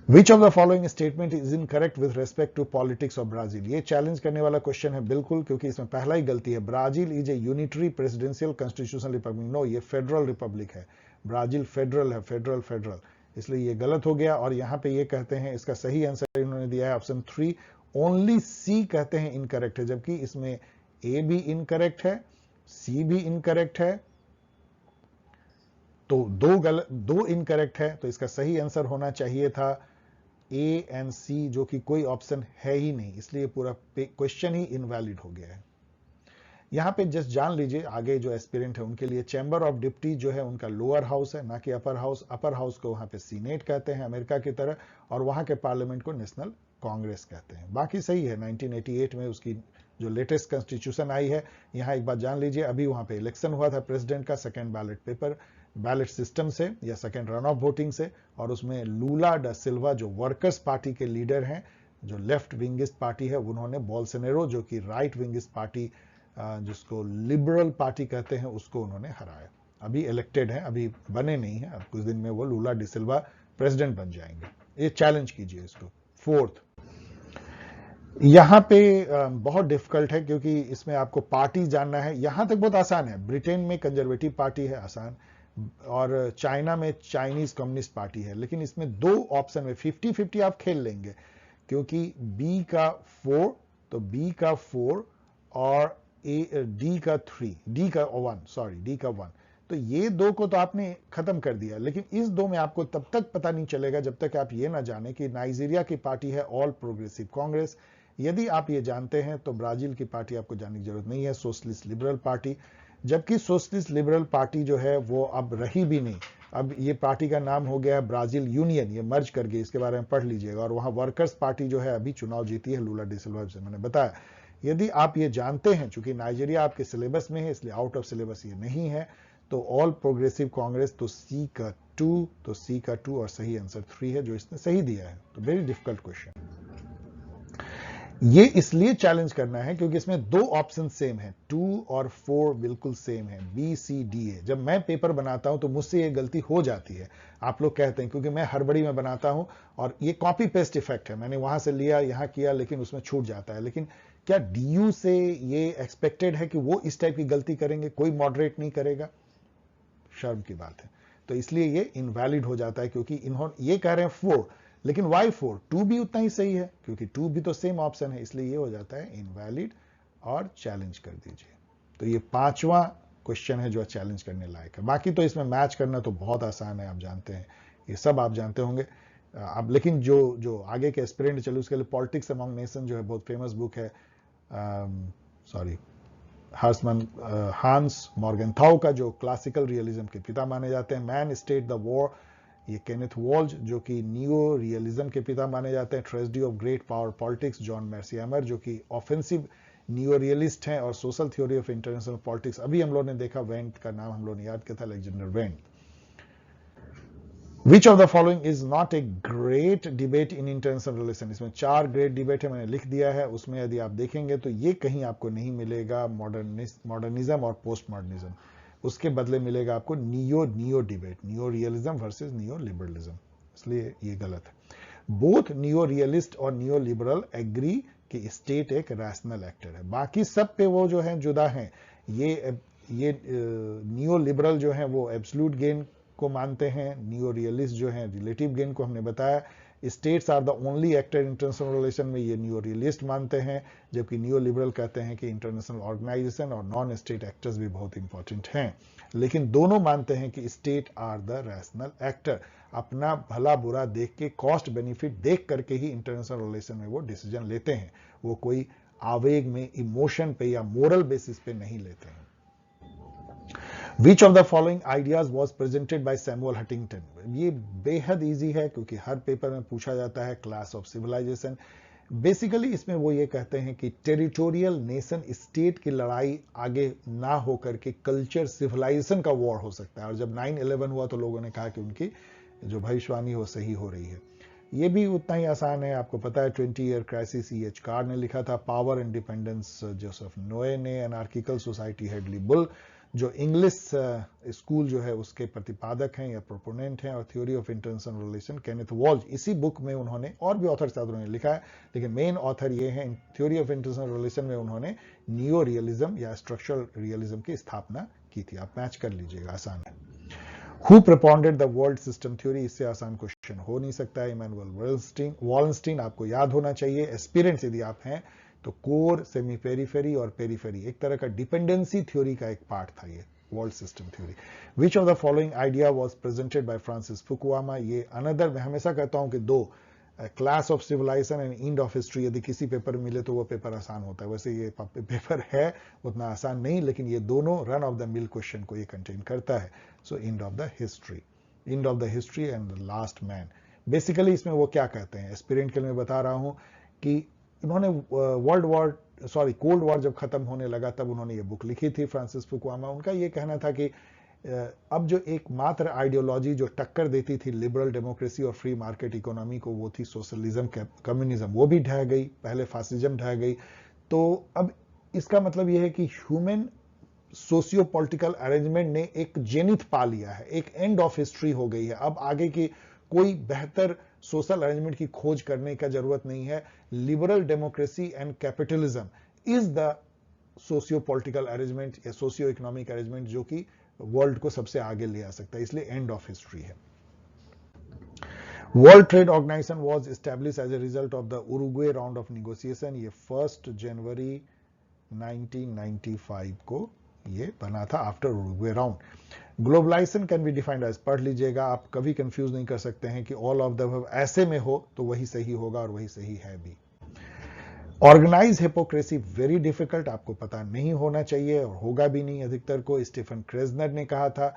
Which of the following statement is incorrect with respect to politics of Brazil? ये चैलेंज करने वाला क्वेश्चन है बिल्कुल, क्योंकि इसमें पहला ही गलती है। Brazil is a unitary presidential constitutional republic, no, ये फेडरल रिपब्लिक है, ब्राजील फेडरल है, फेडरल, इसलिए ये गलत हो गया। और यहां पे ये कहते हैं, इसका सही आंसर इन्होंने दिया है ऑप्शन 3, ओनली सी कहते हैं इनकरेक्ट है, जबकि इसमें ए भी इनकरेक्ट है, सी भी इनकरेक्ट है, तो दो इनकरेक्ट है, तो इसका सही आंसर होना चाहिए था ए एंड सी, जो कि कोई ऑप्शन है ही नहीं, इसलिए पूरा क्वेश्चन ही इनवैलिड हो गया है। यहां पे जस्ट जान लीजिए, आगे जो एस्पिरेंट है उनके लिए चैम्बर ऑफ डिप्टी जो है उनका लोअर हाउस है, ना कि अपर हाउस। अपर हाउस को वहां पे सीनेट कहते हैं अमेरिका की तरह, और वहां के पार्लियामेंट को नेशनल कांग्रेस कहते हैं। बाकी सही है, 1988 में उसकी जो लेटेस्ट कॉन्स्टिट्यूशन आई है। यहां एक बात जान लीजिए, अभी वहां पे इलेक्शन हुआ था प्रेसिडेंट का, सेकेंड बैलेट सिस्टम से या सेकेंड रन ऑफ वोटिंग से, और उसमें लूला डा सिल्वा जो वर्कर्स पार्टी के लीडर हैं, जो लेफ्ट विंगिस्ट पार्टी है, उन्होंने बोल्सोनारो जो कि राइट विंगिस्ट पार्टी, जिसको लिबरल पार्टी कहते हैं, उसको उन्होंने हराया। अभी इलेक्टेड हैं, अभी बने नहीं हैं, अब कुछ दिन में वो लूला डी सिल्वा प्रेसिडेंट बन जाएंगे। ये चैलेंज कीजिए इसको। फोर्थ, यहां पे बहुत डिफिकल्ट है, क्योंकि इसमें आपको पार्टी जानना है। यहां तक बहुत आसान है, ब्रिटेन में कंजर्वेटिव पार्टी है, आसान, और चाइना में चाइनीज कम्युनिस्ट पार्टी है, लेकिन इसमें दो ऑप्शन में 50-50 आप खेल लेंगे, क्योंकि बी का 4, तो बी का 4 और डी का 3, डी का 1, तो ये दो को तो आपने खत्म कर दिया, लेकिन इस दो में आपको तब तक पता नहीं चलेगा जब तक आप ये ना जाने कि नाइजीरिया की पार्टी है ऑल प्रोग्रेसिव कांग्रेस। यदि आप ये जानते हैं तो ब्राजील की पार्टी आपको जानने की जरूरत नहीं है, सोशलिस्ट लिबरल पार्टी, जबकि सोशलिस्ट लिबरल पार्टी जो है वो अब रही भी नहीं। अब ये पार्टी का नाम हो गया है ब्राजील यूनियन, ये मर्ज कर गई, इसके बारे में पढ़ लीजिएगा। और वहां वर्कर्स पार्टी जो है अभी चुनाव जीती है, लूला डी सिल्वा, से मैंने बताया। यदि आप ये जानते हैं, चूंकि नाइजीरिया आपके सिलेबस में है इसलिए आउट ऑफ सिलेबस ये नहीं है, तो ऑल प्रोग्रेसिव कांग्रेस, तो सी का 2 और सही आंसर 3 है जो इसने सही दिया है। तो वेरी डिफिकल्ट क्वेश्चन। ये इसलिए चैलेंज करना है क्योंकि इसमें 2 ऑप्शन सेम है, 2 और 4 बिल्कुल सेम है, बी सी डी ए। जब मैं पेपर बनाता हूं तो मुझसे ये गलती हो जाती है, आप लोग कहते हैं, क्योंकि मैं हड़बड़ी में बनाता हूं और ये कॉपी पेस्ट इफेक्ट है, मैंने वहां से लिया यहां किया लेकिन उसमें छूट जाता है। लेकिन क्या डीयू से ये एक्सपेक्टेड है कि वो इस टाइप की गलती करेंगे? कोई मॉडरेट नहीं करेगा, शर्म की बात है। तो इसलिए ये इनवैलिड हो जाता है, क्योंकि इन्होंने ये कह रहे हैं 4, लेकिन वाई 4? 2 भी उतना ही सही है, क्योंकि 2 भी तो सेम ऑप्शन है, इसलिए ये हो जाता है इनवैलिड और चैलेंज कर दीजिए। तो ये 5वां क्वेश्चन है जो चैलेंज करने लायक है। बाकी तो इसमें मैच करना तो बहुत आसान है, आप जानते हैं, ये सब आप जानते होंगे। अब लेकिन जो आगे के एस्पिरेंट चले उसके लिए पॉलिटिक्स अमंग नेशन जो है बहुत फेमस बुक है, हांस मॉर्गेनथाउ का, जो क्लासिकल रियलिज्म के पिता माने जाते हैं। मैन स्टेट द वॉर, ये केनेथ वॉल्ज जो कि नियो रियलिज्म के पिता माने जाते हैं। Tragedy of great power politics, John Mearsheimer जो कि ऑफेंसिव नियो रियलिस्ट हैं। और social theory of international politics, अभी हम लोग ने देखा, वेंट का नाम हम लोग ने याद किया था, Alexander went. Which of the following is not a great debate in international relation? इसमें 4 ग्रेट डिबेट है, मैंने लिख दिया है। उसमें यदि आप देखेंगे तो ये कहीं आपको नहीं मिलेगा मॉडर्निज्म और पोस्ट मॉडर्निज्म, उसके बदले मिलेगा आपको neo debate, neo realism versus neo liberalism, इसलिए ये गलत है। बोथ नियो रियलिस्ट और नियो लिबरल एग्री कि स्टेट एक रैशनल एक्टर है। बाकी सब पे वो जो है जुदा हैं। ये नियो लिबरल जो है वो एब्सोल्यूट गेन को मानते हैं, नियो रियलिस्ट जो है रिलेटिव गेन को, हमने बताया। States are the only actor international relation में, ये नियो रियलिस्ट मानते हैं, जबकि नियो लिबरल कहते हैं कि इंटरनेशनल ऑर्गेनाइजेशन और नॉन स्टेट एक्टर्स भी बहुत इंपॉर्टेंट हैं। लेकिन दोनों मानते हैं कि state are the rational actor, अपना भला बुरा देख के, कॉस्ट बेनिफिट देख करके ही इंटरनेशनल रिलेशन में वो डिसीजन लेते हैं, वो कोई आवेग में, इमोशन पे या मोरल बेसिस पे नहीं लेते हैं। Which of the following ideas was presented by Samuel Huntington? ये बेहद इजी है क्योंकि हर पेपर में पूछा जाता है, क्लास ऑफ सिविलाइजेशन। बेसिकली इसमें वो ये कहते हैं कि टेरिटोरियल नेशन स्टेट की लड़ाई आगे ना होकर के कल्चर सिविलाइजेशन का वॉर हो सकता है। और जब 9/11 हुआ तो लोगों ने कहा कि उनकी जो भविष्यवाणी हो सही हो रही है। ये भी उतना ही आसान है, आपको पता है 20 ईयर क्राइसिस E.H. कार्र ने लिखा था। पावर इंडिपेंडेंस जोसेफ नोए ने। एनार्किकल सोसाइटी हेडली बुल जो इंग्लिश स्कूल जो है उसके प्रतिपादक हैं या प्रोपोनेंट हैं। और theory of international relation Kenneth Waltz, इसी बुक में उन्होंने, और भी ऑथर छात्रों ने लिखा है लेकिन मेन ऑथर ये हैं। थ्योरी ऑफ इंटरनेशनल रिलेशन में उन्होंने नियो रियलिज्म या स्ट्रक्चरल रियलिज्म की स्थापना की थी। आप मैच कर लीजिएगा, आसान है। Who propounded the world system theory? इससे आसान क्वेश्चन हो नहीं सकता है। इमैनुअल वॉलस्टीन आपको याद होना चाहिए। एस्पिरेंट्स यदि आप हैं तो कोर, सेमी पेरीफेरी और पेरीफेरी एक तरह का डिपेंडेंसी थ्योरी का एक पार्ट था ये world system theory. Which of the following idea was presented by Francis Fukuyama? ये अनदर, मैं हमेशा कहता हूं कि 2, clash of civilisation and end of history, यदि किसी पेपर में मिले तो वो पेपर आसान होता है। वैसे ये पेपर है उतना आसान नहीं, लेकिन ये दोनों run of the mill question को ये कंटेन करता है। So end of the history, end of the history and the last man. Basically इसमें वो क्या कहते हैं, एस्पिरेंट के लिए मैं बता रहा हूं कि उन्होंने कोल्ड वॉर जब खत्म होने लगा तब उन्होंने ये बुक लिखी थी, फ्रांसिस फुकुयामा। उनका ये कहना था कि अब जो एकमात्र आइडियोलॉजी जो टक्कर देती थी लिबरल डेमोक्रेसी और फ्री मार्केट इकोनॉमी को, वो थी सोशलिज्म, कम्युनिज्म। वो भी ढह गई, पहले फासिज्म ढह गई। तो अब इसका मतलब यह है कि ह्यूमन सोशियो पॉलिटिकल अरेंजमेंट ने एक जेनिथ पा लिया है, एक एंड ऑफ हिस्ट्री हो गई है। अब आगे की कोई बेहतर सोशल अरेंजमेंट की खोज करने का जरूरत नहीं है। Liberal democracy and capitalism is the socio political arrangement या सोशियो इकोनॉमिक अरेंजमेंट जो कि वर्ल्ड को सबसे आगे ले आ सकता है, इसलिए एंड ऑफ हिस्ट्री है। World trade organisation was established as a result of the Uruguay round of negotiation. ये 1 जनवरी 1995 को ये बना था, after Uruguay round. Globalisation can be defined as, पढ़ लीजिएगा, आप कभी कंफ्यूज नहीं कर सकते हैं कि ऑल ऑफ द ऐसे में हो तो वही सही होगा और वही सही है भी। ऑर्गेनाइज हिपोक्रेसी वेरी डिफिकल्ट, आपको पता नहीं होना चाहिए और होगा भी नहीं अधिकतर को। स्टीफन क्रेजनर ने कहा था,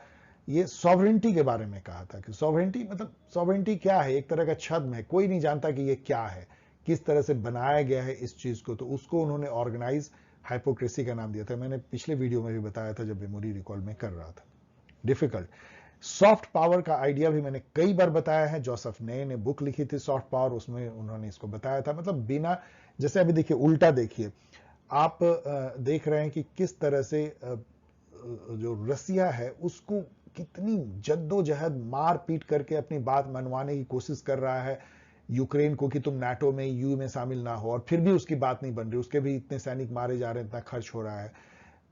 ये सॉवरेंटी के बारे में कहा था कि सॉवरेंटी मतलब सॉवरेंटी क्या है, एक तरह का छद्म है, कोई नहीं जानता कि ये क्या है, किस तरह से बनाया गया है इस चीज को, तो उसको उन्होंने ऑर्गेनाइज हाइपोक्रेसी का नाम दिया था। मैंने पिछले वीडियो में भी बताया था जब मेमोरी रिकॉल में कर रहा था। डिफिकल्ट। सॉफ्ट पावर का आइडिया भी मैंने कई बार बताया है। जोसेफ ने बुक लिखी थी सॉफ्ट पावर, उसमें उन्होंने इसको बताया था। मतलब बिना, जैसे अभी देखिए उल्टा देखिए, आप देख रहे हैं कि किस तरह से जो रसिया है उसको कितनी जद्दोजहद मार पीट करके अपनी बात मनवाने की कोशिश कर रहा है यूक्रेन को कि तुम नाटो में, यू में शामिल ना हो, और फिर भी उसकी बात नहीं बन रही। उसके भी इतने सैनिक मारे जा रहे हैं, इतना खर्च हो रहा है।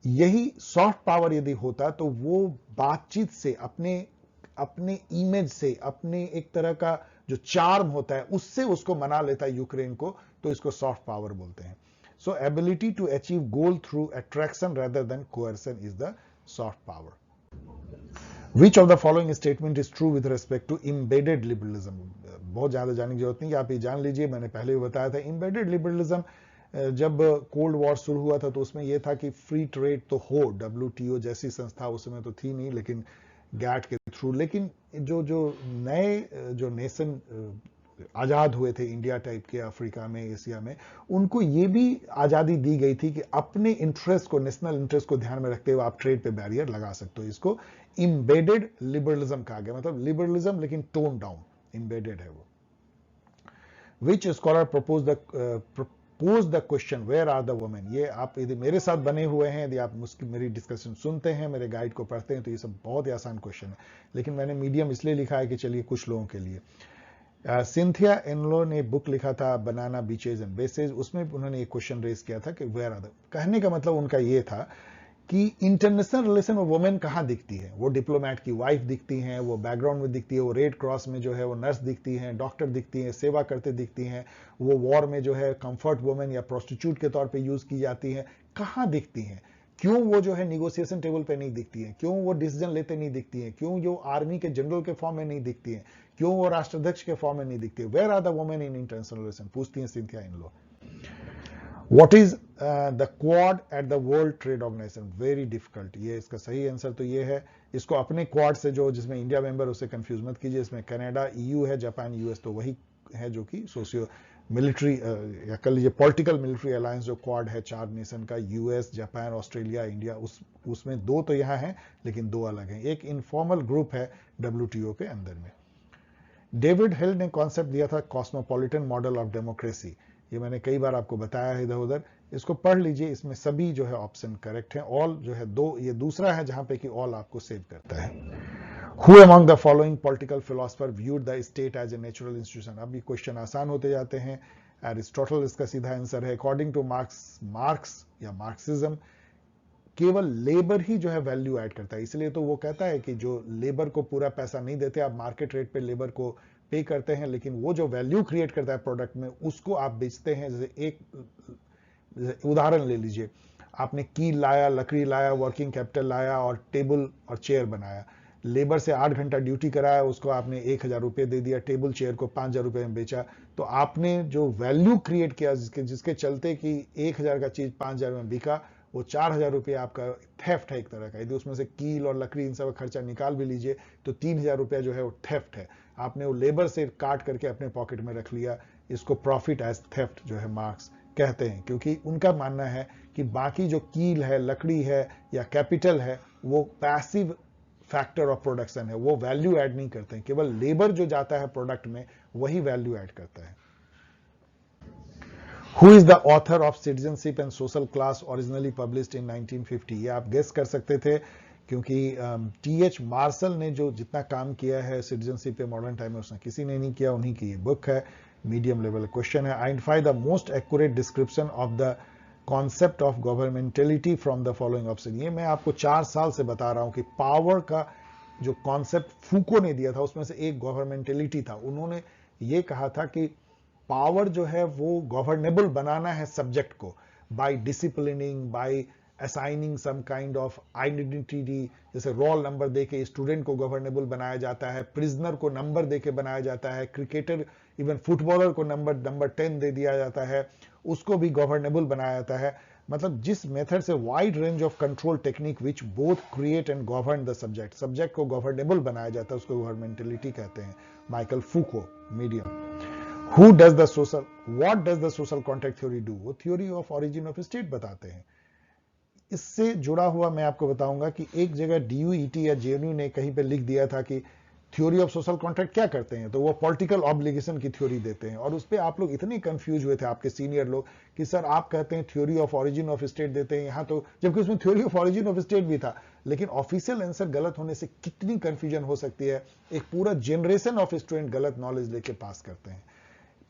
यही सॉफ्ट पावर यदि होता तो वो बातचीत से, अपने इमेज से, अपने एक तरह का जो चार्म होता है उससे उसको मना लेता है यूक्रेन को, तो इसको सॉफ्ट पावर बोलते हैं। So ability to achieve goal through attraction rather than coercion is the soft power. Which of the following statement is true with respect to embedded liberalism? बहुत ज्यादा जानने की जरूरत नहीं, आप ये जान लीजिए, मैंने पहले भी बताया था। embedded liberalism जब कोल्ड वॉर शुरू हुआ था तो उसमें यह था कि फ्री ट्रेड तो हो, WTO जैसी संस्था उसमें तो थी नहीं, लेकिन गैट के थ्रू, लेकिन जो जो नए जो नेशन आजाद हुए थे, इंडिया टाइप के, अफ्रीका में, एशिया में, उनको ये भी आजादी दी गई थी कि अपने इंटरेस्ट को, नेशनल इंटरेस्ट को ध्यान में रखते हुए आप ट्रेड पे बैरियर लगा सकते हो। इसको इम्बेडेड लिबरलिज्म कहा गया, मतलब लिबरलिज्म लेकिन टोन डाउन, इम्बेडेड है वो। Which scholar propose the question where are the women? ये आप यदि मेरे साथ बने हुए हैं, यदि आप मेरी डिस्कशन सुनते हैं, मेरे गाइड को पढ़ते हैं, तो ये सब बहुत ही आसान क्वेश्चन है, लेकिन मैंने मीडियम इसलिए लिखा है कि चलिए कुछ लोगों के लिए। सिंथिया एनलो ने बुक लिखा था बनाना बीचेज एंड बेसेज, उसमें उन्होंने एक क्वेश्चन रेज किया था कि वेयर आर द, कहने का मतलब उनका ये था कि इंटरनेशनल रिलेशन में वुमेन कहां दिखती है? वो डिप्लोमेट की वाइफ दिखती हैं, वो बैकग्राउंड में दिखती है, वो रेड क्रॉस में जो है वो नर्स दिखती हैं, डॉक्टर दिखती हैं, सेवा करते दिखती हैं, वो वॉर में जो है कंफर्ट वुमेन या प्रोस्टिट्यूट के तौर पे यूज की जाती हैं, कहां दिखती हैं? क्यों वो जो है निगोशिएशन टेबल पे नहीं दिखती है? क्यों वो डिसीजन लेते नहीं दिखती है? क्यों जो आर्मी के जनरल के फॉर्म में नहीं दिखती है? क्यों वो राष्ट्राध्यक्ष के फॉर्म में नहीं दिखती है? Where are the women in international relation, पूछती हैं Cynthia Enloe. What is the Quad at the World Trade Organization? Very difficult. ये इसका सही आंसर तो ये है, इसको अपने क्वाड से, जो जिसमें इंडिया मेंबर, उसे कंफ्यूज मत कीजिए। इसमें कनाडा, EU है, जापान, US, तो वही है जो कि सोशियो मिलिट्री या कह लीजिए पॉलिटिकल मिलिट्री अलायंस जो क्वाड है 4 नेशन का, US, जापान, ऑस्ट्रेलिया, इंडिया, उसमें 2 तो यहाँ हैं लेकिन 2 अलग हैं। एक इनफॉर्मल ग्रुप है WTO के अंदर में। डेविड हिल ने कॉन्सेप्ट दिया था कॉस्मोपॉलिटन मॉडल ऑफ डेमोक्रेसी, ये मैंने कई बार आपको बताया है इधर उधर, इसको पढ़ लीजिए, इसमें सभी जो है ऑप्शन करेक्ट है। ऑल जो है 2, ये दूसरा है जहां पे कि ऑल आपको सेव करता है। Who among the following political philosopher viewed the state as a natural institution? अब ये क्वेश्चन आसान होते जाते हैं। एरिस्टोटल इसका सीधा आंसर है। अकॉर्डिंग टू मार्क्स या मार्क्सिज्म, केवल लेबर ही जो है वैल्यू ऐड करता है, इसलिए तो वो कहता है कि जो लेबर को पूरा पैसा नहीं देते, आप मार्केट रेट पे लेबर को पे करते हैं, लेकिन वो जो वैल्यू क्रिएट करता है प्रोडक्ट में, उसको आप बेचते हैं। जैसे एक उदाहरण ले लीजिए, आपने कील लाया, लकड़ी लाया, वर्किंग कैपिटल लाया और टेबल और चेयर बनाया, लेबर से 8 घंटा ड्यूटी कराया, उसको आपने 1000 रुपये दे दिया, टेबल चेयर को 5000 रुपये में बेचा, तो आपने जो वैल्यू क्रिएट किया जिसके चलते कि 1000 का चीज 5000 में बिका, वो 4000 रुपये आपका थेफ्ट है एक तरह का। यदि उसमें से कील और लकड़ी इन सब खर्चा निकाल भी लीजिए तो 3000 रुपया जो है वो थेफ्ट है, आपने वो लेबर से काट करके अपने पॉकेट में रख लिया। इसको प्रॉफिट एज थेफ्ट जो है मार्क्स कहते हैं, क्योंकि उनका मानना है कि बाकी जो कील है, लकड़ी है या कैपिटल है, वो पैसिव फैक्टर ऑफ प्रोडक्शन है, वो वैल्यू ऐड नहीं करते हैं, केवल लेबर जो जाता है प्रोडक्ट में वही वैल्यू ऐड करता है। Who is the author of Citizenship and Social Class originally published in 1950? ये आप गेस कर सकते थे, क्योंकि T.H. मार्शल ने जो जितना काम किया है सिटीजनशिप पे मॉडर्न टाइम में, उसने किसी ने नहीं किया, उन्हीं की ये बुक है। मीडियम लेवल क्वेश्चन है। Identify the most accurate description of the concept of governmentality from the following option. ये मैं आपको 4 साल से बता रहा हूं कि पावर का जो कॉन्सेप्ट फूको ने दिया था उसमें से एक गवर्नमेंटेलिटी था। उन्होंने ये कहा था कि पावर जो है वो गवर्नेबल बनाना है सब्जेक्ट को, by disciplining, by assigning some kind of identity. जैसे रोल नंबर देके स्टूडेंट को गवर्नेबल बनाया जाता है, प्रिजनर को नंबर देके बनाया जाता है, क्रिकेटर, इवन फुटबॉलर को नंबर 10 दे दिया जाता है, उसको भी गवर्नेबल बनाया जाता है। मतलब जिस मेथड से wide range of control technique which both create and govern the subject को गवर्नेबल बनाया जाता है, उसको गवर्नमेंटेलिटी कहते हैं। Michael Foucault, medium. Who does the social, what does the social contract theory do, वो theory of origin of state बताते हैं। इससे जुड़ा हुआ मैं आपको बताऊंगा कि एक जगह डीयूईटी या जेएनयू ने कहीं पे लिख दिया था कि थ्योरी ऑफ सोशल कॉन्ट्रैक्ट क्या करते हैं, तो वो पॉलिटिकल ऑब्लिगेशन की थ्योरी देते हैं। और उस पर आप लोग इतने कंफ्यूज हुए थे, आपके सीनियर लोग, कि सर आप कहते हैं theory of origin of state देते हैं यहां, तो जबकि उसमें theory of origin of state भी था। लेकिन ऑफिशियल आंसर गलत होने से कितनी कंफ्यूजन हो सकती है, एक पूरा जनरेशन ऑफ स्टूडेंट गलत नॉलेज लेके पास करते हैं।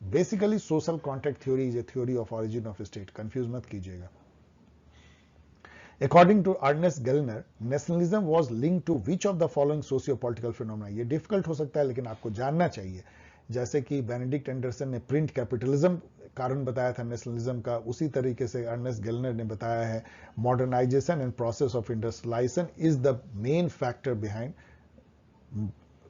Basically social contract theory is a theory of origin of state, confuse मत कीजिएगा। According to Ernest Gellner, nationalism was linked to which of the following socio-political phenomena? ये डिफिकल्ट हो सकता है लेकिन आपको जानना चाहिए। जैसे कि बेनेडिक्ट एंडरसन ने प्रिंट कैपिटलिज्म कारण बताया था नेशनलिज्म का, उसी तरीके से अर्नेस्ट गेलनर ने बताया है modernisation and process of industrialisation is the main factor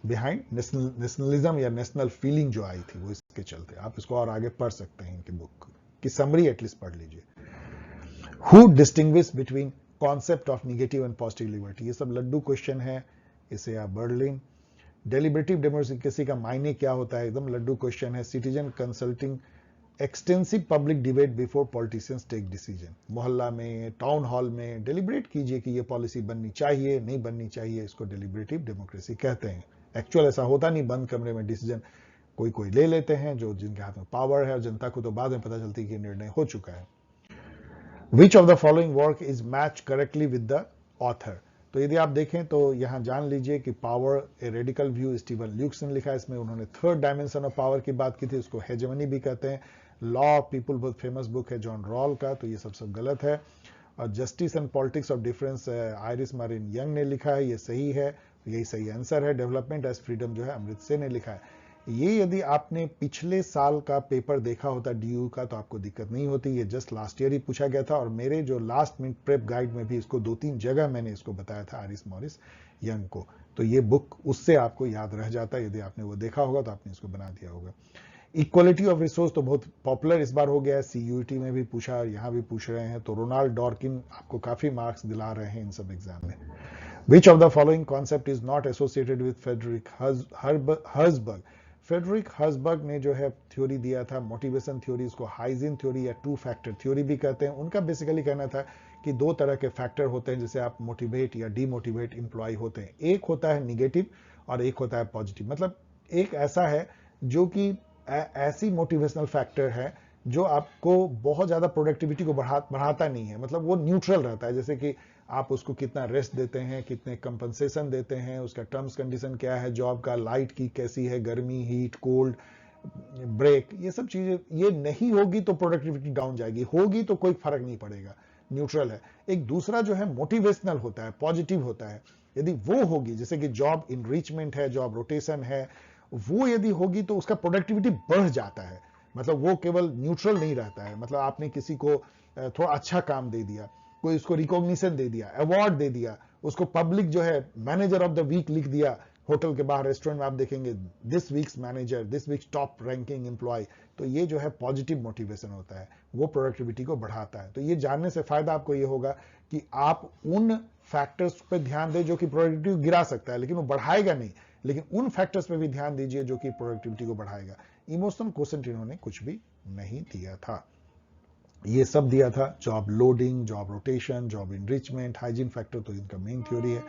behind nationalism या नेशनल फीलिंग जो आई थी वो इसके चलते। आप इसको और आगे पढ़ सकते हैं, इनकी बुक की समरी एटलीस्ट पढ़ लीजिए। Who distinguish between concept of negative and positive liberty? ये सब लड्डू क्वेश्चन है, इसे आप बर्लिन। डेलिबरेटिव डेमोक्रेसी का मायने क्या होता है, एकदम लड्डू क्वेश्चन है। Citizen consulting extensive public debate before politicians take decision, मोहल्ला में, टाउन हॉल में डेलिबरेट कीजिए कि ये पॉलिसी बननी चाहिए नहीं बननी चाहिए, इसको डेलिबरेटिव डेमोक्रेसी कहते हैं। एक्चुअल ऐसा होता नहीं, बंद कमरे में डिसीजन कोई कोई ले लेते हैं जो जिनके हाथ में पावर है, और जनता को तो बाद में पता चलती है कि निर्णय हो चुका है। Which of the following work is matched correctly with the author? तो यदि आप देखें तो यहां जान लीजिए कि power a radical view Steven Luke's ने लिखा है। इसमें उन्होंने थर्ड डायमेंशन ऑफ पावर की बात की थी, उसको हेजेमनी भी कहते हैं। लॉ ऑफ पीपल बहुत फेमस बुक है जॉन रॉल का, तो ये सब गलत है। और justice and politics of difference iris Marin young ने लिखा है, ये सही है, यही सही आंसर है। डेवलपमेंट एज फ्रीडम जो है अमृतसर ने लिखा है। ये यदि आपने पिछले साल का पेपर देखा होता डीयू का तो आपको दिक्कत नहीं होती, ये जस्ट लास्ट ईयर ही पूछा गया था, और मेरे जो लास्ट मिनट प्रेप गाइड में भी इसको 2-3 जगह मैंने इसको बताया था आरिस मॉरिस यंग को। तो ये बुक उससे आपको याद रह जाता है, यदि आपने वो देखा होगा तो आपने इसको बना दिया होगा। इक्वलिटी ऑफ रिसोर्स तो बहुत पॉपुलर इस बार हो गया है, सीयूईटी में भी पूछा और यहां भी पूछ रहे हैं, तो रोनाल्ड डॉर्किन आपको काफी मार्क्स दिला रहे हैं इन सब एग्जाम में। Which of the following concept is not associated with Frederick Herzberg? Frederick Herzberg ने जो है थ्योरी दिया था मोटिवेशन थ्योरी, इसको हाइजीन थ्योरी या टू फैक्टर थ्योरी भी कहते हैं। उनका बेसिकली कहना था कि 2 तरह के फैक्टर होते हैं जिसे आप मोटिवेट या डीमोटिवेट इंप्लॉय होते हैं। एक होता है निगेटिव और एक होता है पॉजिटिव। मतलब एक ऐसा है जो कि ऐसी मोटिवेशनल फैक्टर है जो आपको बहुत ज्यादा प्रोडक्टिविटी को बढ़ाता नहीं है, मतलब वो न्यूट्रल रहता है। जैसे कि आप उसको कितना रेस्ट देते हैं, कितने कंपनसेशन देते हैं, उसका टर्म्स कंडीशन क्या है, जॉब का, लाइट की कैसी है, गर्मी, हीट, कोल्ड, ब्रेक, ये सब चीजें ये नहीं होगी तो प्रोडक्टिविटी डाउन जाएगी, होगी तो कोई फर्क नहीं पड़ेगा, न्यूट्रल है। एक दूसरा जो है मोटिवेशनल होता है, पॉजिटिव होता है। यदि वो होगी, जैसे कि जॉब इनरिचमेंट है, जॉब रोटेशन है, वो यदि होगी तो उसका प्रोडक्टिविटी बढ़ जाता है। मतलब वो केवल न्यूट्रल नहीं रहता है, मतलब आपने किसी को थोड़ा अच्छा काम दे दिया, कोई उसको रिकॉग्निशन दे दिया, अवार्ड दे दिया, उसको पब्लिक जो है मैनेजर ऑफ द वीक लिख दिया, होटल के बाहर, रेस्टोरेंट में आप देखेंगे this week's manager, this week's top ranking employee, तो ये जो है पॉजिटिव मोटिवेशन होता है, वो प्रोडक्टिविटी को बढ़ाता है। तो ये जानने से फायदा आपको ये होगा कि आप उन फैक्टर्स पर ध्यान दें जो कि प्रोडक्टिविटी गिरा सकता है लेकिन वो बढ़ाएगा नहीं, लेकिन उन फैक्टर्स पे भी ध्यान दीजिए जो कि प्रोडक्टिविटी को बढ़ाएगा। इमोशनल क्वोशेंट इन्होंने कुछ भी नहीं दिया था, ये सब दिया था job loading, job rotation, job enrichment, hygiene factor, तो इनका मेन थ्योरी है।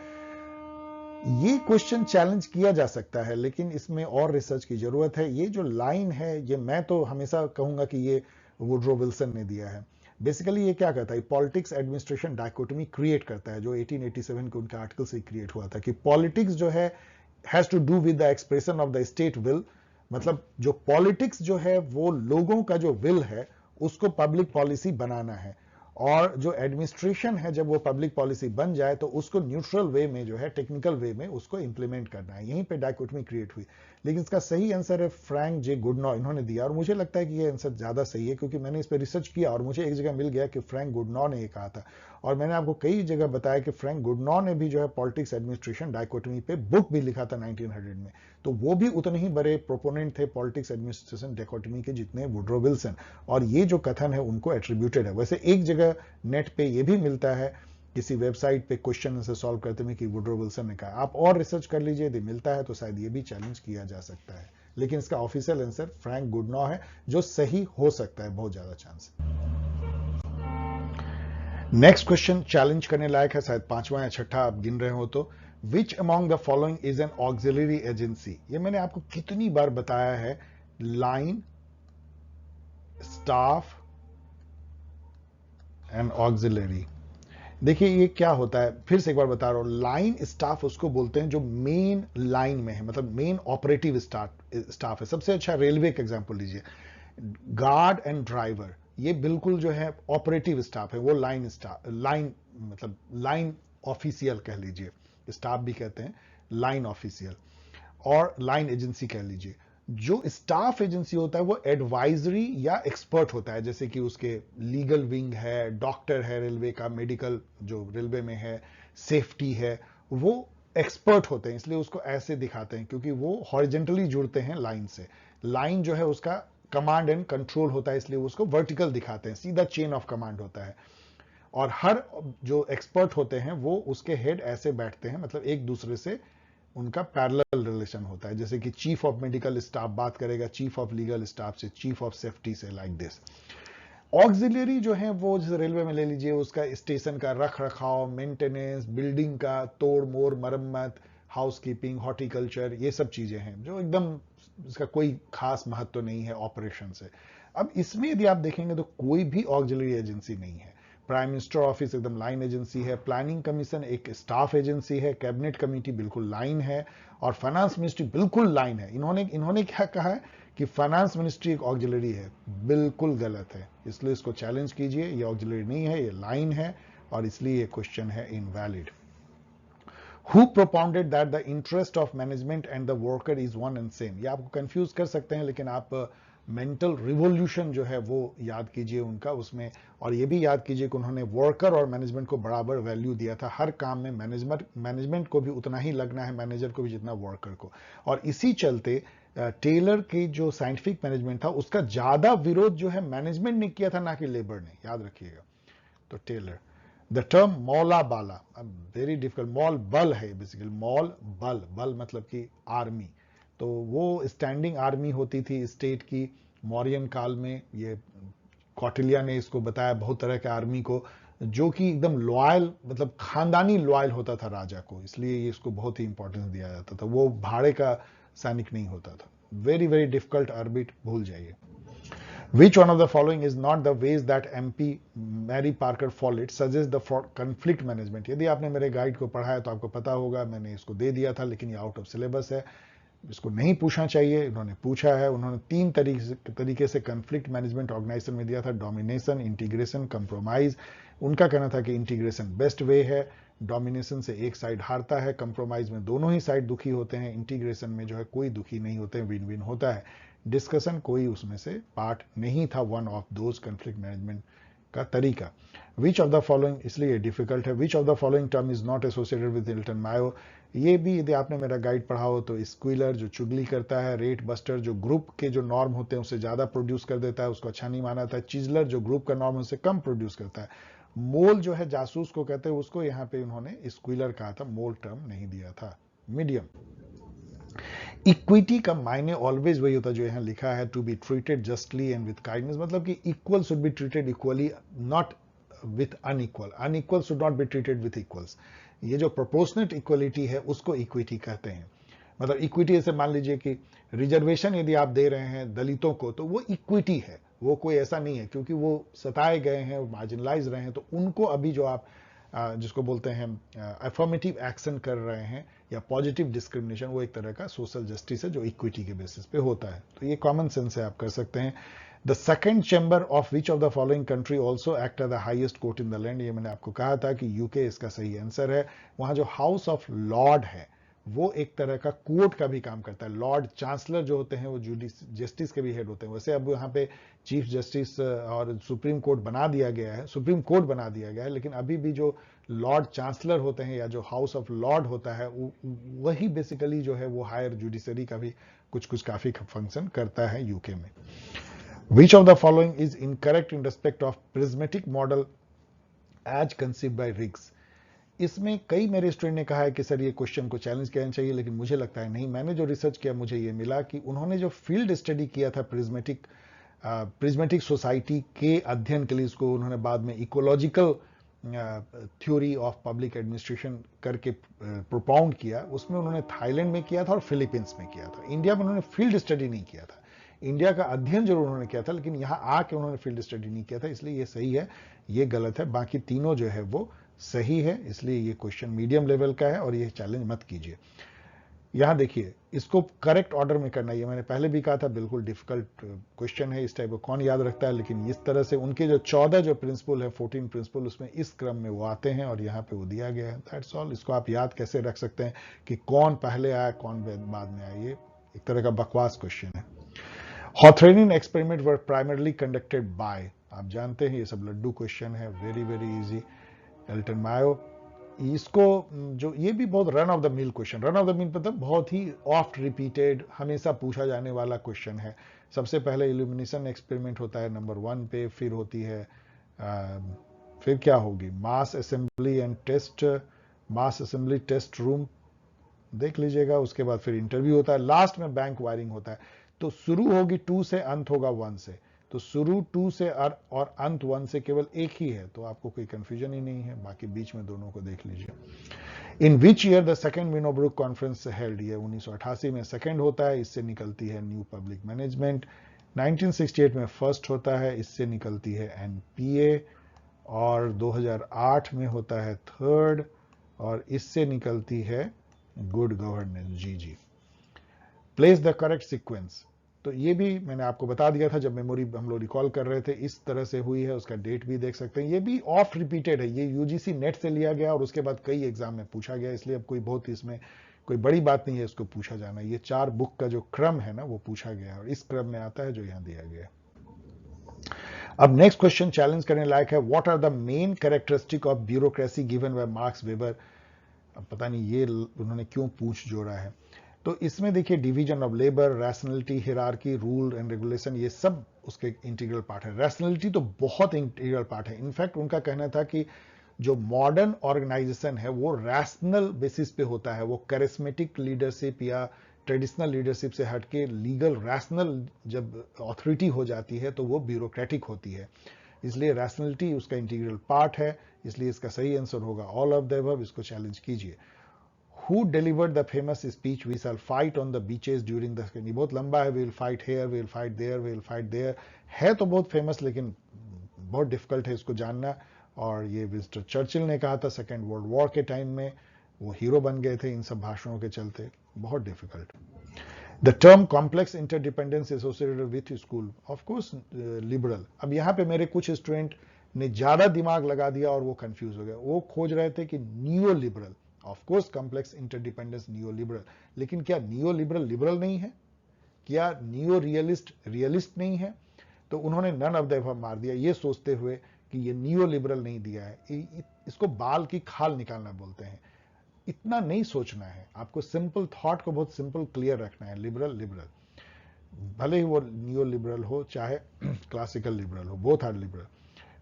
ये क्वेश्चन चैलेंज किया जा सकता है लेकिन इसमें और रिसर्च की जरूरत है। ये जो लाइन है, ये मैं तो हमेशा कहूंगा कि ये वुड्रो विल्सन ने दिया है। बेसिकली ये क्या कहता है, पॉलिटिक्स एडमिनिस्ट्रेशन डायकोटमी क्रिएट करता है, जो 1887 के उनके आर्टिकल से क्रिएट हुआ था, कि पॉलिटिक्स जो है has to do with the expression of the state will. मतलब जो पॉलिटिक्स जो है वो लोगों का जो विल है उसको पब्लिक पॉलिसी बनाना है, और जो एडमिनिस्ट्रेशन है जब वो पब्लिक पॉलिसी बन जाए तो उसको न्यूट्रल वे में जो है, टेक्निकल वे में उसको इंप्लीमेंट करना है। यहीं पे डायकोटमी क्रिएट हुई। लेकिन इसका सही आंसर है फ्रैंक जे गुडनॉ, इन्होंने दिया, और मुझे लगता है कि ये आंसर ज्यादा सही है क्योंकि मैंने इस पर रिसर्च किया और मुझे एक जगह मिल गया कि फ्रैंक गुडनॉ ने ये कहा था। और मैंने आपको कई जगह बताया कि फ्रैंक गुडनॉ ने भी जो है पॉलिटिक्स एडमिनिस्ट्रेशन डायकोटमी पे बुक भी लिखा था 1900 में, तो वो भी उतने ही बड़े प्रोपोनेंट थे पॉलिटिक्स एडमिनिस्ट्रेशन डायकोटमी के जितने वुड्रो विल्सन, और ये जो कथन है उनको एट्रीब्यूटेड है। वैसे एक जगह नेट पे ये भी मिलता है किसी वेबसाइट पे क्वेश्चन से सॉल्व करते में कि वुड्रो विल्सन ने कहा, आप और रिसर्च कर लीजिए, यदि मिलता है तो शायद ये भी चैलेंज किया जा सकता है। लेकिन इसका ऑफिशियल आंसर फ्रैंक गुडनॉ है, जो सही हो सकता है, बहुत ज्यादा चांस। नेक्स्ट क्वेश्चन चैलेंज करने लायक है, शायद पांचवा या छठा आप गिन रहे हो तो। Which among the following is an auxiliary agency? ये मैंने आपको कितनी बार बताया है, लाइन, स्टाफ एंड ऑक्सिलरी। देखिए ये क्या होता है, फिर से एक बार बता रहा हूं, लाइन स्टाफ उसको बोलते हैं जो मेन लाइन में है, मतलब मेन ऑपरेटिव स्टाफ है। सबसे अच्छा रेलवे का एग्जांपल लीजिए, गार्ड एंड ड्राइवर, ये बिल्कुल जो है ऑपरेटिव स्टाफ है, वो लाइन स्टाफ, लाइन मतलब लाइन ऑफिशियल कह लीजिए, स्टाफ भी कहते हैं, लाइन ऑफिशियल और लाइन एजेंसी कह लीजिए। जो स्टाफ एजेंसी होता है वो एडवाइजरी या एक्सपर्ट होता है, जैसे कि उसके लीगल विंग है, डॉक्टर है रेलवे का, मेडिकल जो रेलवे में है, सेफ्टी है, वो एक्सपर्ट होते हैं, इसलिए उसको ऐसे दिखाते हैं क्योंकि वो हॉरिजेंटली जुड़ते हैं लाइन से। लाइन जो है उसका कमांड एंड कंट्रोल होता है, इसलिए उसको वर्टिकल दिखाते हैं, सीधा चेन ऑफ कमांड होता है। और हर जो एक्सपर्ट होते हैं वो उसके हेड ऐसे बैठते हैं, मतलब एक दूसरे से उनका पैरेलल रिलेशन होता है, जैसे कि चीफ ऑफ मेडिकल स्टाफ बात करेगा चीफ ऑफ लीगल स्टाफ से, चीफ ऑफ सेफ्टी से, लाइक दिस। ऑक्सिलरी जो है वो जैसे रेलवे में ले लीजिए, उसका स्टेशन का रख रखाव, मेंटेनेंस, बिल्डिंग का तोड़ मोड़ मरम्मत, हाउसकीपिंग, हॉर्टिकल्चर, ये सब चीजें हैं जो एकदम इसका कोई खास महत्व नहीं है ऑपरेशन से। अब इसमें यदि आप देखेंगे तो कोई भी ऑक्सिलरी एजेंसी नहीं है। प्राइम मिनिस्टर ऑफिस एकदम लाइन एजेंसी है, प्लानिंग कमीशन एक स्टाफ एजेंसी है, कैबिनेट कमेटी बिल्कुल लाइन है, और फाइनेंस मिनिस्ट्री बिल्कुल लाइन है। इन्होंने क्या कहा है कि फाइनेंस मिनिस्ट्री एक ऑक्सिलरी है, बिल्कुल गलत है, इसलिए इसको चैलेंज कीजिए, ये ऑक्सिलरी नहीं है, ये लाइन है, और इसलिए ये क्वेश्चन है invalid. Who propounded that the interest of management and the worker is one and same? ये आपको कंफ्यूज कर सकते हैं, लेकिन आप मेंटल रिवॉल्यूशन जो है वो याद कीजिए उनका उसमें, और ये भी याद कीजिए कि उन्होंने वर्कर और मैनेजमेंट को बराबर वैल्यू दिया था। हर काम में मैनेजमेंट को भी उतना ही लगना है, मैनेजर को भी जितना वर्कर को। और इसी चलते टेलर के जो साइंटिफिक मैनेजमेंट था उसका ज्यादा विरोध जो है मैनेजमेंट ने किया था, ना कि लेबर ने, याद रखिएगा। तो टेलर, द टर्म मौला बाला, वेरी डिफिकल्ट, मौल बल है बेसिकली, मौल बल, बल मतलब कि आर्मी, तो वो स्टैंडिंग आर्मी होती थी स्टेट की मौर्यन काल में। ये कौटिल्य ने इसको बताया बहुत तरह के आर्मी को, जो कि एकदम लॉयल, मतलब खानदानी लॉयल होता था राजा को, इसलिए इसको बहुत ही इंपॉर्टेंस दिया जाता था, वो भाड़े का सैनिक नहीं होता था। वेरी वेरी डिफिकल्ट ऑर्बिट, भूल जाइए। Which one of the following is not the ways that MP Mary Parker Follett suggests the conflict management? यदि आपने मेरे गाइड को पढ़ा है तो आपको पता होगा, मैंने इसको दे दिया था, लेकिन ये आउट ऑफ सिलेबस है, इसको नहीं पूछना चाहिए, इन्होंने पूछा है। उन्होंने 3 तरीके से कंफ्लिक्ट मैनेजमेंट ऑर्गेनाइजेशन में दिया था, डोमिनेशन, इंटीग्रेशन, कंप्रोमाइज। उनका कहना था कि इंटीग्रेशन बेस्ट वे है, डोमिनेशन से एक साइड हारता है, कंप्रोमाइज में दोनों ही साइड दुखी होते हैं, इंटीग्रेशन में जो है कोई दुखी नहीं होते हैं, विन विन होता है। डिस्कशन कोई उसमें से पार्ट नहीं था, one of those conflict management का तरीका। विच ऑफ द फॉलोइंग, इसलिए डिफिकल्ट है, which of the following term is not associated with Hilton Mayo? ये भी यदि आपने मेरा गाइड पढ़ा हो तो स्क्विलर जो चुगली करता है, रेट बस्टर जो ग्रुप के जो नॉर्म होते हैं उससे ज्यादा प्रोड्यूस कर देता है, उसको अच्छा नहीं माना था, चिजलर जो ग्रुप का नॉर्म उससे कम प्रोड्यूस करता है, मोल जो है जासूस को कहते हैं, उसको यहाँ पे उन्होंने स्क्विलर कहा था, मोल टर्म नहीं दिया था। मीडियम, इक्विटी का मायने ऑलवेज वही होता है जो यहां लिखा है, to be treated justly and with kindness, मतलब कि equal should be treated equally, not with unequal, unequal should not be treated with equals. ये जो प्रोपोर्शनेट इक्वलिटी है उसको इक्विटी कहते हैं। मतलब इक्विटी ऐसे मान लीजिए कि रिजर्वेशन यदि आप दे रहे हैं दलितों को तो वो इक्विटी है, वो कोई ऐसा नहीं है क्योंकि वो सताए गए हैं, मार्जिनलाइज रहे हैं, तो उनको अभी जो आप जिसको बोलते हैं अफर्मेटिव एक्शन कर रहे हैं या पॉजिटिव डिस्क्रिमिनेशन, वो एक तरह का सोशल जस्टिस है जो इक्विटी के बेसिस पे होता है। तो ये कॉमन सेंस है, आप कर सकते हैं। The second chamber of which of the following country also act as the highest court in the land? ये मैंने आपको कहा था कि यूके इसका सही आंसर है। वहां जो हाउस ऑफ लॉर्ड है वो एक तरह का कोर्ट का भी काम करता है। लॉर्ड चांसलर जो होते हैं वो जस्टिस के भी हेड होते हैं। वैसे अब यहाँ पे चीफ जस्टिस और सुप्रीम कोर्ट बना दिया गया है, सुप्रीम कोर्ट बना दिया गया है, लेकिन अभी भी जो लॉर्ड चांसलर होते हैं या जो हाउस ऑफ लॉर्ड होता है वही बेसिकली जो है वो हायर जुडिशरी का भी कुछ कुछ काफी फंक्शन करता है यूके में। Which of the following is incorrect in respect of prismatic model as conceived by Riggs? इसमें कई मेरे स्टूडेंट ने कहा है कि सर ये क्वेश्चन को चैलेंज करना चाहिए, लेकिन मुझे लगता है नहीं। मैंने जो रिसर्च किया मुझे ये मिला कि उन्होंने जो फील्ड स्टडी किया था प्रिज्मेटिक सोसाइटी के अध्ययन के लिए, इसको उन्होंने बाद में ecological theory of public administration करके प्रोपाउंड किया, उसमें उन्होंने थाईलैंड में किया था और फिलीपींस में किया था। इंडिया में उन्होंने फील्ड स्टडी नहीं किया था। इंडिया का अध्ययन जरूर उन्होंने किया था, लेकिन यहां आके उन्होंने फील्ड स्टडी नहीं किया था, इसलिए ये सही है, ये गलत है। बाकी तीनों जो है वो सही है, इसलिए ये क्वेश्चन मीडियम लेवल का है और ये चैलेंज मत कीजिए। यहां देखिए, इसको करेक्ट ऑर्डर में करना, ये मैंने पहले भी कहा था, बिल्कुल डिफिकल्ट क्वेश्चन है, इस टाइप को कौन याद रखता है, लेकिन इस तरह से उनके जो 14 जो प्रिंसिपल है, 14 प्रिंसिपल, उसमें इस क्रम में वो आते हैं और यहाँ पे वो दिया गया है। That's all. इसको आप याद कैसे रख सकते हैं कि कौन पहले आया कौन बाद में आया, ये एक तरह का बकवास क्वेश्चन है। Hawthornian experiment were primarily conducted by, आप जानते हैं ये सब लड्डू क्वेश्चन है, very very easy. Elton Mayo, इसको जो ये भी बहुत run of the mill question, run of the mill मतलब बहुत ही ऑफ्ट रिपीटेड, हमेशा पूछा जाने वाला क्वेश्चन है। सबसे पहले इल्यूमिनेशन एक्सपेरिमेंट होता है नंबर 1 पे, फिर होती है फिर क्या होगी, mass assembly and test, mass assembly test room, देख लीजिएगा। उसके बाद फिर इंटरव्यू होता है, लास्ट में बैंक वायरिंग होता है। तो शुरू होगी 2 से, अंत होगा 1 से। तो शुरू 2 से और अंत 1 से केवल एक ही है, तो आपको कोई कंफ्यूजन ही नहीं है। बाकी बीच में दोनों को देख लीजिए। In which year the second Minnowbrook conference held, ये 1988 में सेकेंड होता है, इससे निकलती है न्यू पब्लिक मैनेजमेंट। 1968 में फर्स्ट होता है, इससे निकलती है एनपीए। और 2008 में होता है थर्ड, और इससे निकलती है गुड गवर्नेंस। जी। प्लेस द करेक्ट सीक्वेंस, तो ये भी मैंने आपको बता दिया था जब मेमोरी हम लोग रिकॉल कर रहे थे, इस तरह से हुई है। उसका डेट भी देख सकते हैं, ये भी ऑफ्ट रिपीटेड है, ये यूजीसी नेट से लिया गया और उसके बाद कई एग्जाम में पूछा गया, इसलिए अब कोई बहुत इसमें कोई बड़ी बात नहीं है इसको पूछा जाना। ये 4 बुक का जो क्रम है ना वो पूछा गया और इस क्रम में आता है जो यहां दिया गया। अब नेक्स्ट क्वेश्चन चैलेंज करने लायक है। What are the main characteristic of bureaucracy given by Max Weber. अब पता नहीं ये उन्होंने क्यों पूछ जोड़ा है। तो इसमें देखिए, division of labour, rationality, hierarchy, rule and regulation, ये सब उसके इंटीग्रल पार्ट है। रैशनलिटी तो बहुत इंटीग्रल पार्ट है। इनफैक्ट उनका कहना था कि जो मॉडर्न ऑर्गेनाइजेशन है वो रैशनल बेसिस पे होता है, वो कैरिस्मेटिक लीडरशिप या ट्रेडिशनल लीडरशिप से हटके लीगल रैशनल जब अथॉरिटी हो जाती है तो वो ब्यूरोक्रेटिक होती है। इसलिए रैशनलिटी उसका इंटीग्रल पार्ट है, इसलिए इसका सही आंसर होगा ऑल ऑफ द अबव। इसको चैलेंज कीजिए। Who delivered the famous speech, we shall fight on the beaches during the, ये बहुत लंबा है, we will fight here, we will fight there, we will fight there, है तो बहुत फेमस, लेकिन बहुत डिफिकल्ट है इसको जानना। और ये विंस्टन चर्चिल ने कहा था सेकेंड वर्ल्ड वॉर के टाइम में, वो हीरो बन गए थे इन सब भाषणों के चलते, बहुत difficult. The term complex interdependence associated with school, of course liberal. अब यहाँ पे मेरे कुछ स्टूडेंट ने ज्यादा दिमाग लगा दिया और वो कंफ्यूज हो गए, वो खोज रहे थे कि neo liberal, of course complex interdependence neo liberal, लेकिन क्या नियो लिबरल लिबरल नहीं है, क्या नियो रियलिस्ट रियलिस्ट नहीं है? तो उन्होंने नन ऑफ द अबव मार दिया, ये सोचते हुए कि ये नियो लिबरल नहीं दिया है। इसको बाल की खाल निकालना बोलते हैं। इतना नहीं सोचना है आपको, सिंपल थॉट को बहुत सिंपल क्लियर रखना है। लिबरल लिबरल, भले ही वो नियो लिबरल हो चाहे क्लासिकल लिबरल हो, both are liberal.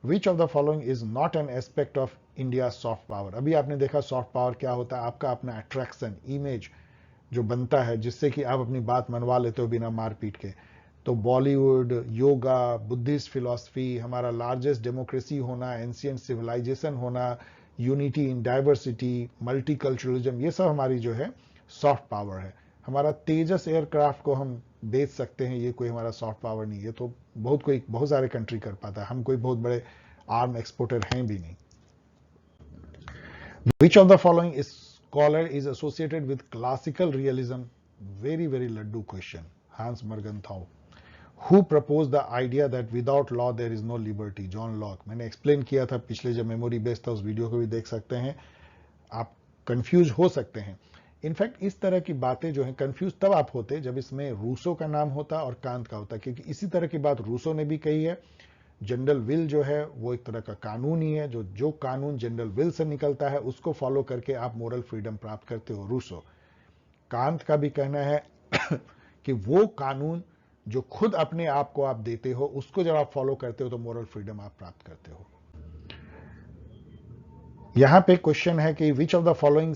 Which of the following is not an aspect of India's soft power? अभी आपने देखा सॉफ्ट पावर क्या होता है, आपका अपना अट्रैक्शन, इमेज जो बनता है जिससे कि आप अपनी बात मनवा लेते हो बिना मारपीट के। तो बॉलीवुड, योगा, बुद्धिस्ट फिलॉसफी, हमारा लार्जेस्ट डेमोक्रेसी होना, एंशियंट सिविलाइजेशन होना, यूनिटी इन डाइवर्सिटी, मल्टीकल्चरलिज्म, ये सब हमारी जो है सॉफ्ट पावर है। हमारा तेजस एयरक्राफ्ट को हम बेच सकते हैं, ये कोई हमारा सॉफ्ट पावर नहीं है, तो बहुत सारे कंट्री कर पाता है, हम कोई बहुत बड़े आर्म एक्सपोर्टर हैं भी नहीं। Which of the following scholar is associated with classical realism? Very very laddu question. Hans Morgenthau. Who proposed the idea that without law there is no liberty? John Locke. मैंने explain किया था पिछले, जब memory based था, उस video को भी देख सकते हैं। आप कंफ्यूज हो सकते हैं। इनफैक्ट इस तरह की बातें जो है, कंफ्यूज तब आप होते जब इसमें रूसो का नाम होता और कांत का होता, क्योंकि इसी तरह की बात रूसो ने भी कही है। जनरल विल जो है वो एक तरह का कानून ही है, जो कानून जनरल विल से निकलता है उसको फॉलो करके आप मोरल फ्रीडम प्राप्त करते हो, रूसो। कांत का भी कहना है कि वो कानून जो खुद अपने आप को आप देते हो, उसको जब आप फॉलो करते हो तो मोरल फ्रीडम आप प्राप्त करते हो। यहां पे क्वेश्चन है कि विच of the following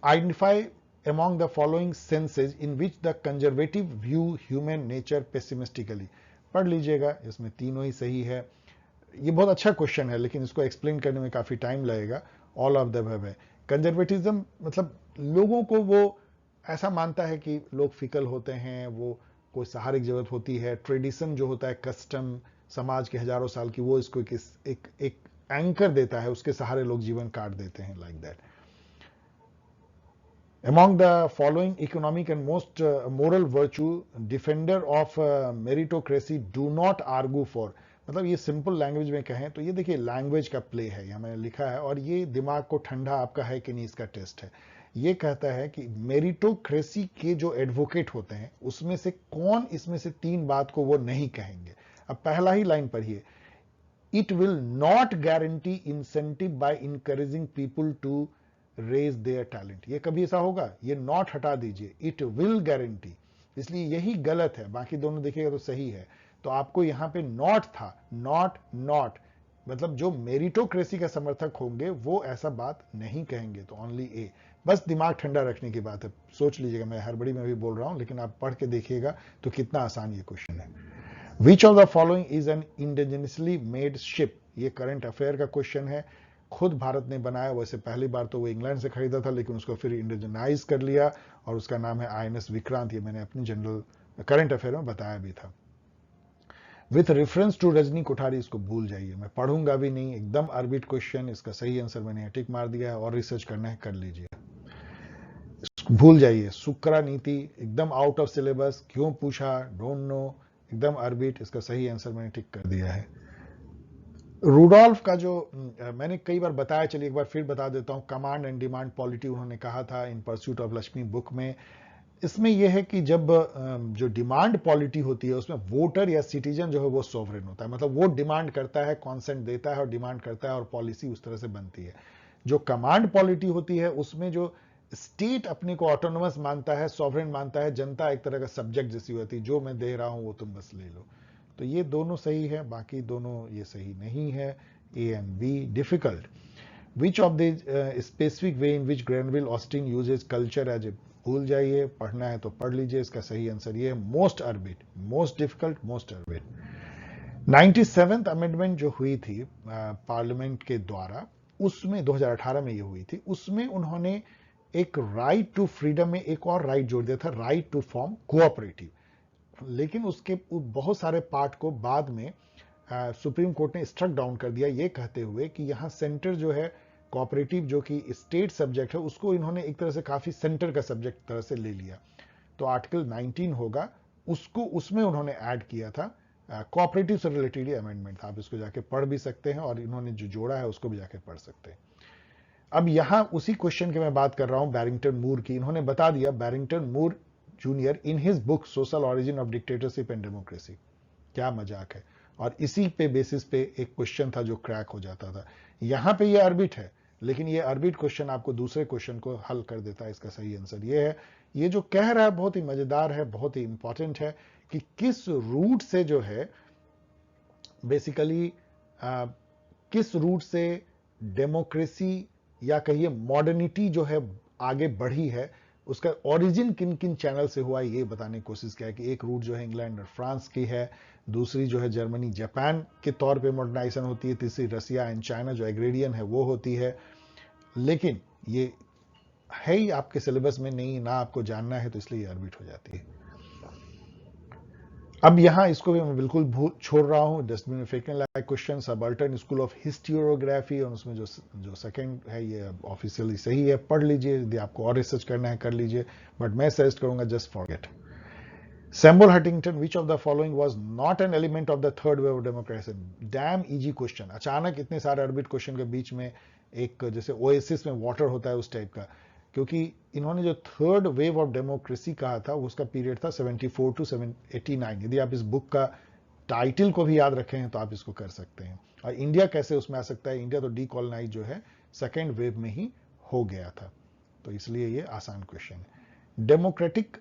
identify among the following senses in which the conservative view human nature pessimistically। पढ़ लीजिएगा, इसमें तीनों ही सही है। ये बहुत अच्छा क्वेश्चन है लेकिन इसको एक्सप्लेन करने में काफी टाइम लगेगा। ऑल ऑफ द अबव है। कंजर्वेटिज्म मतलब लोगों को वो ऐसा मानता है कि लोग फिकल होते हैं, वो कोई सहारे की जरूरत होती है, ट्रेडिशन जो होता है, कस्टम समाज के हजारों साल की, वो इसको एक एंकर देता है, उसके सहारे लोग जीवन काट देते हैं, like that. Among the following economic and most moral virtue, defender of meritocracy do not argue for। मतलब ये सिंपल लैंग्वेज में कहें तो ये देखिए लैंग्वेज का प्ले है, यहां मैंने लिखा है, और ये दिमाग को ठंडा आपका है कि नहीं इसका टेस्ट है। ये कहता है कि मेरिटोक्रेसी के जो एडवोकेट होते हैं उसमें से कौन इसमें से तीन बात को वो नहीं कहेंगे। अब पहला ही लाइन पढ़िए, it will not guarantee incentive by encouraging people to raise their talent. ये कभी ऐसा होगा? ये नॉट हटा दीजिए, इट विल गारंटी, इसलिए यही गलत है, बाकी दोनों देखिएगा तो सही है। तो आपको यहां पे नॉट था, नॉट मतलब जो मेरिटोक्रेसी का समर्थक होंगे वो ऐसा बात नहीं कहेंगे, तो ओनली ए। बस दिमाग ठंडा रखने की बात है, सोच लीजिएगा, मैं हड़बड़ी में भी बोल रहा हूं लेकिन आप पढ़ के देखिएगा तो कितना आसान ये क्वेश्चन है। Which of the following is an indigenously made ship. ये करंट अफेयर का क्वेश्चन है, खुद भारत ने बनाया। वैसे पहली बार तो वो इंग्लैंड से खरीदा था लेकिन उसको फिर इंडिजनाइज कर लिया और उसका नाम है INS विक्रांत। ये मैंने अपनी जनरल करंट अफेयर में बताया भी था। With reference to Rajni Kothari, इसको भूल जाइए, मैं पढ़ूंगा भी नहीं, एकदम अर्बिट क्वेश्चन। इसका सही आंसर मैंने टिक मार दिया है, और रिसर्च करना है कर लीजिए, भूल जाइए। सुकरा नीति एकदम आउट ऑफ सिलेबस, क्यों पूछा, डोंट नो, एकदम अर्बिट। इसका सही आंसर मैंने टिक कर दिया है। रूडोल्फ का जो मैंने कई बार बताया, चलिए एक बार फिर बता देता हूं, कमांड एंड डिमांड पॉलिटी उन्होंने कहा था इन परस्यूट ऑफ लक्ष्मी बुक में। इसमें यह है कि जब जो डिमांड पॉलिटी होती है उसमें वोटर या सिटीजन जो है वो सोवरेन होता है, मतलब वो डिमांड करता है, कॉन्सेंट देता है और डिमांड करता है और पॉलिसी उस तरह से बनती है। जो कमांड पॉलिटी होती है उसमें जो स्टेट अपने को ऑटोनोमस मानता है, सॉवरेन मानता है, जनता एक तरह का सब्जेक्ट जैसी होती है, जो मैं दे रहा हूं वो तुम बस ले लो। तो ये दोनों सही है, बाकी दोनों ये सही नहीं है, A and B difficult. Which of the specific way in which Granville Austin uses culture as a, भूल जाइए, पढ़ना है तो पढ़ लीजिए। इसका सही आंसर ये है, most orbit, most difficult, most orbit. 97th amendment जो हुई थी पार्लियामेंट के द्वारा, उसमें 2018 में ये हुई थी, उसमें उन्होंने एक राइट टू फ्रीडम में एक और राइट जोड़ दिया था, राइट टू फॉर्म कोऑपरेटिव। लेकिन उसके बहुत सारे पार्ट को बाद में सुप्रीम कोर्ट ने स्ट्रक डाउन कर दिया, ये कहते हुए कि यहां सेंटर जो है कोऑपरेटिव, जो कि स्टेट सब्जेक्ट है, उसको इन्होंने एक तरह से काफी सेंटर का सब्जेक्ट तरह से ले लिया। तो आर्टिकल 19 होगा, उसको उसमें उन्होंने ऐड किया था, कोऑपरेटिव से रिलेटेड अमेंडमेंट था। आप इसको जाके पढ़ भी सकते हैं और इन्होंने जो जोड़ा है उसको भी जाके पढ़ सकते हैं। अब यहां उसी क्वेश्चन की मैं बात कर रहा हूं, बैरिंगटन मूर की। इन्होंने बता दिया, Barrington Moore junior in his book social origin of dictatorship and democracy. क्या मजाक है। और इसी पे बेसिस पे एक क्वेश्चन था जो क्रैक हो जाता था। यहां पे ये अर्बिट है, लेकिन ये अर्बिट क्वेश्चन आपको दूसरे क्वेश्चन को हल कर देता है। इसका सही आंसर ये है, ये जो कह रहा है बहुत ही मजेदार है, बहुत ही इंपॉर्टेंट है, कि किस रूट से जो है बेसिकली किस रूट से डेमोक्रेसी या कहिए मॉडर्निटी जो है आगे बढ़ी है, उसका ओरिजिन किन किन चैनल से हुआ, ये बताने की कोशिश किया है। कि एक रूट जो है इंग्लैंड और फ्रांस की है, दूसरी जो है जर्मनी जापान के तौर पे मॉडर्नाइजेशन होती है, तीसरी रसिया एंड चाइना जो एग्रेडियन है वो होती है। लेकिन ये है ही आपके सिलेबस में नहीं, ना आपको जानना है, तो इसलिए अर्बिट हो जाती है। अब यहां इसको भी मैं बिल्कुल छोड़ रहा हूं, डस्टबिन में फेंकने लायक question, subaltern school of historiography, और उसमें जो सेकंड है ये ऑफिशियली सही है, पढ़ लीजिए, यदि आपको और रिसर्च करना है कर लीजिए, बट मैं सजेस्ट करूंगा just forget. Samuel Huntington, which of the following was not an element of the third wave of democracy. Dam easy question, अचानक इतने सारे अर्बिट क्वेश्चन के बीच में एक जैसे ओएसिस में वाटर होता है उस टाइप का, क्योंकि इन्होंने जो थर्ड वेव ऑफ डेमोक्रेसी कहा था उसका पीरियड था 74 टू 89। यदि आप इस बुक का टाइटल को भी याद रखे हैं तो आप इसको कर सकते हैं। और इंडिया कैसे उसमें आ सकता है, इंडिया तो डीकॉलोनाइज जो है सेकेंड वेव में ही हो गया था, तो इसलिए ये आसान क्वेश्चन है। डेमोक्रेटिक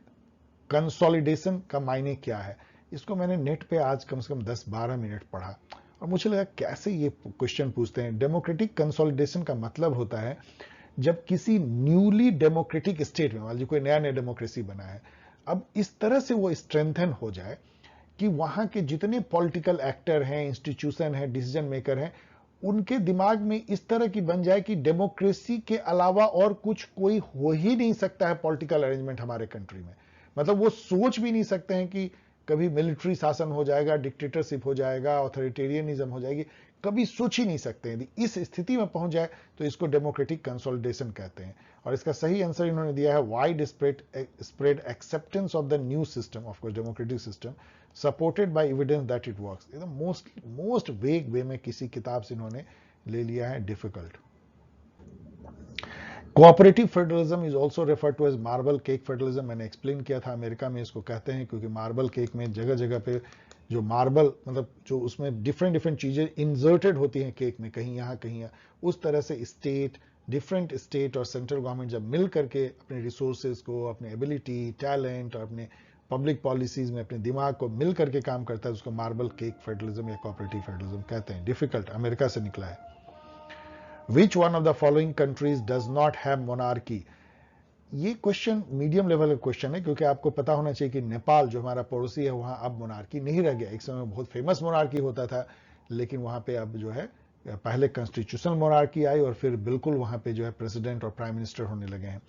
कंसोलिडेशन का मायने क्या है, इसको मैंने नेट पे आज कम से कम 10-12 मिनट पढ़ा, और मुझे लगा कैसे ये क्वेश्चन पूछते हैं। डेमोक्रेटिक कंसोलिडेशन का मतलब होता है जब किसी न्यूली डेमोक्रेटिक स्टेट में, मान लीजिए कोई नया नया डेमोक्रेसी बना है, अब इस तरह से वो स्ट्रेंथन हो जाए कि वहां के जितने पॉलिटिकल एक्टर हैं, इंस्टीट्यूशन हैं, डिसीजन मेकर हैं, उनके दिमाग में इस तरह की बन जाए कि डेमोक्रेसी के अलावा और कुछ कोई हो ही नहीं सकता है पॉलिटिकल अरेंजमेंट हमारे कंट्री में। मतलब वो सोच भी नहीं सकते हैं कि कभी मिलिट्री शासन हो जाएगा, डिक्टेटरशिप हो जाएगा, ऑथोरिटेरियनिज्म हो जाएगी, कभी सोच ही नहीं सकते हैं। इस स्थिति में पहुंच जाए तो इसको डेमोक्रेटिक कंसोलिडेशन कहते हैं। और इसका सही आंसर इन्होंने दिया है wide spread acceptance of the new system, of course democratic system, supported by evidence that it works. एकदम मोस्ट वेग वे में किसी किताब से इन्होंने ले लिया है, difficult. Cooperative federalism is also refer to as marble cake federalism. मैंने एक्सप्लेन किया था, अमेरिका में इसको कहते हैं क्योंकि मार्बल केक में जगह जगह पे जो मार्बल, मतलब जो उसमें डिफरेंट डिफरेंट चीजें इंसर्टेड होती हैं केक में, कहीं यहाँ कहीं यहाँ, उस तरह से डिफरेंट स्टेट और सेंट्रल गवर्नमेंट जब मिल करके अपने रिसोर्सेज को, अपने एबिलिटी, टैलेंट और अपने पब्लिक पॉलिसीज में अपने दिमाग को मिल करके काम करता है, उसको मार्बल केक फेडरलिज्म या कोऑपरेटिव फेडरलिज्म कहते हैं। डिफिकल्ट, अमेरिका से निकला है। Which one of the following countries does not have monarchy? ये क्वेश्चन मीडियम लेवल का क्वेश्चन है, क्योंकि आपको पता होना चाहिए कि नेपाल जो हमारा पड़ोसी है, वहां अब मोनार्की नहीं रह गया। एक समय में बहुत फेमस मोनार्की होता था, लेकिन वहां पे अब जो है पहले कॉन्स्टिट्यूशनल मोनार्की आई और फिर बिल्कुल वहां पे जो है प्रेसिडेंट और प्राइम मिनिस्टर होने लगे हैं।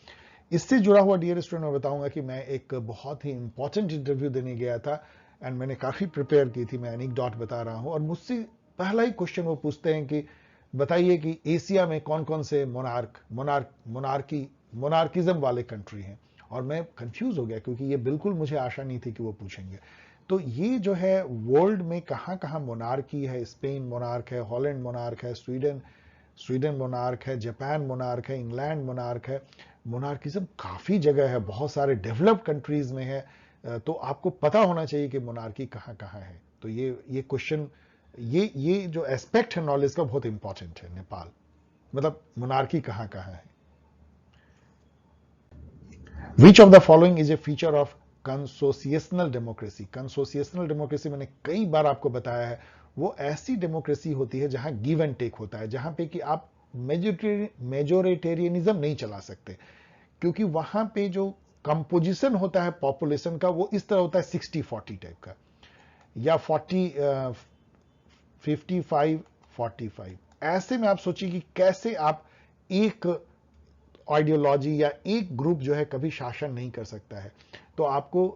इससे जुड़ा हुआ डियर स्टूडेंट मैं बताऊंगा कि मैं एक बहुत ही इंपॉर्टेंट इंटरव्यू देने गया था एंड मैंने काफी प्रिपेयर की थी। मैं एनेक्डोट बता रहा हूं और मुझसे पहला ही क्वेश्चन वो पूछते हैं कि बताइए कि एशिया में कौन कौन से मोनार्किज्म वाले कंट्री हैं। और मैं कंफ्यूज हो गया क्योंकि ये बिल्कुल मुझे आशा नहीं थी कि वो पूछेंगे। तो ये जो है वर्ल्ड में कहां कहां मोनार्की है, स्पेन मोनार्क है, हॉलैंड मोनार्क है, स्वीडन मोनार्क है, जापान मोनार्क है, इंग्लैंड मोनार्क है। मोनार्किज्म काफी जगह है, बहुत सारे डेवलप्ड कंट्रीज में है। तो आपको पता होना चाहिए कि मोनार्की कहां कहां है। तो ये क्वेश्चन, ये जो एस्पेक्ट है नॉलेज का बहुत इंपॉर्टेंट है। नेपाल मतलब मोनार्की कहां कहां है। Which of the following is a feature of consociational democracy? Consociational democracy मैंने कई बार आपको बताया है, वो ऐसी डेमोक्रेसी होती है जहां गिव एंड टेक होता है, जहां पे कि आप मेजोरिटेरियनिज्म नहीं चला सकते, क्योंकि वहां पे जो कंपोजिशन होता है पॉपुलेशन का वो इस तरह होता है 60-40 टाइप का, या 55-45। ऐसे में आप सोचिए कि कैसे आप एक आइडियोलॉजी या एक ग्रुप जो है कभी शासन नहीं कर सकता है। तो आपको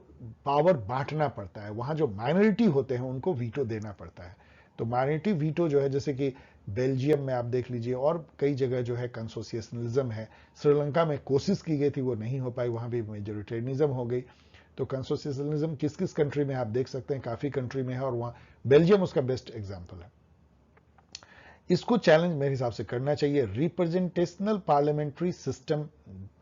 पावर बांटना पड़ता है। वहां जो माइनॉरिटी होते हैं उनको वीटो देना पड़ता है। तो माइनॉरिटी वीटो जो है, जैसे कि बेल्जियम में आप देख लीजिए और कई जगह जो है कंसोसिएशनलिज्म है। श्रीलंका में कोशिश की गई थी, वो नहीं हो पाई, वहां भी मेजोरिटेरियनिज्म हो गई। तो कंसोसिएशनलिज्म किस किस कंट्री में आप देख सकते हैं, काफी कंट्री में है और वहां बेल्जियम उसका बेस्ट एग्जाम्पल है। इसको चैलेंज मेरे हिसाब से करना चाहिए। रिप्रेजेंटेशनल पार्लियामेंट्री सिस्टम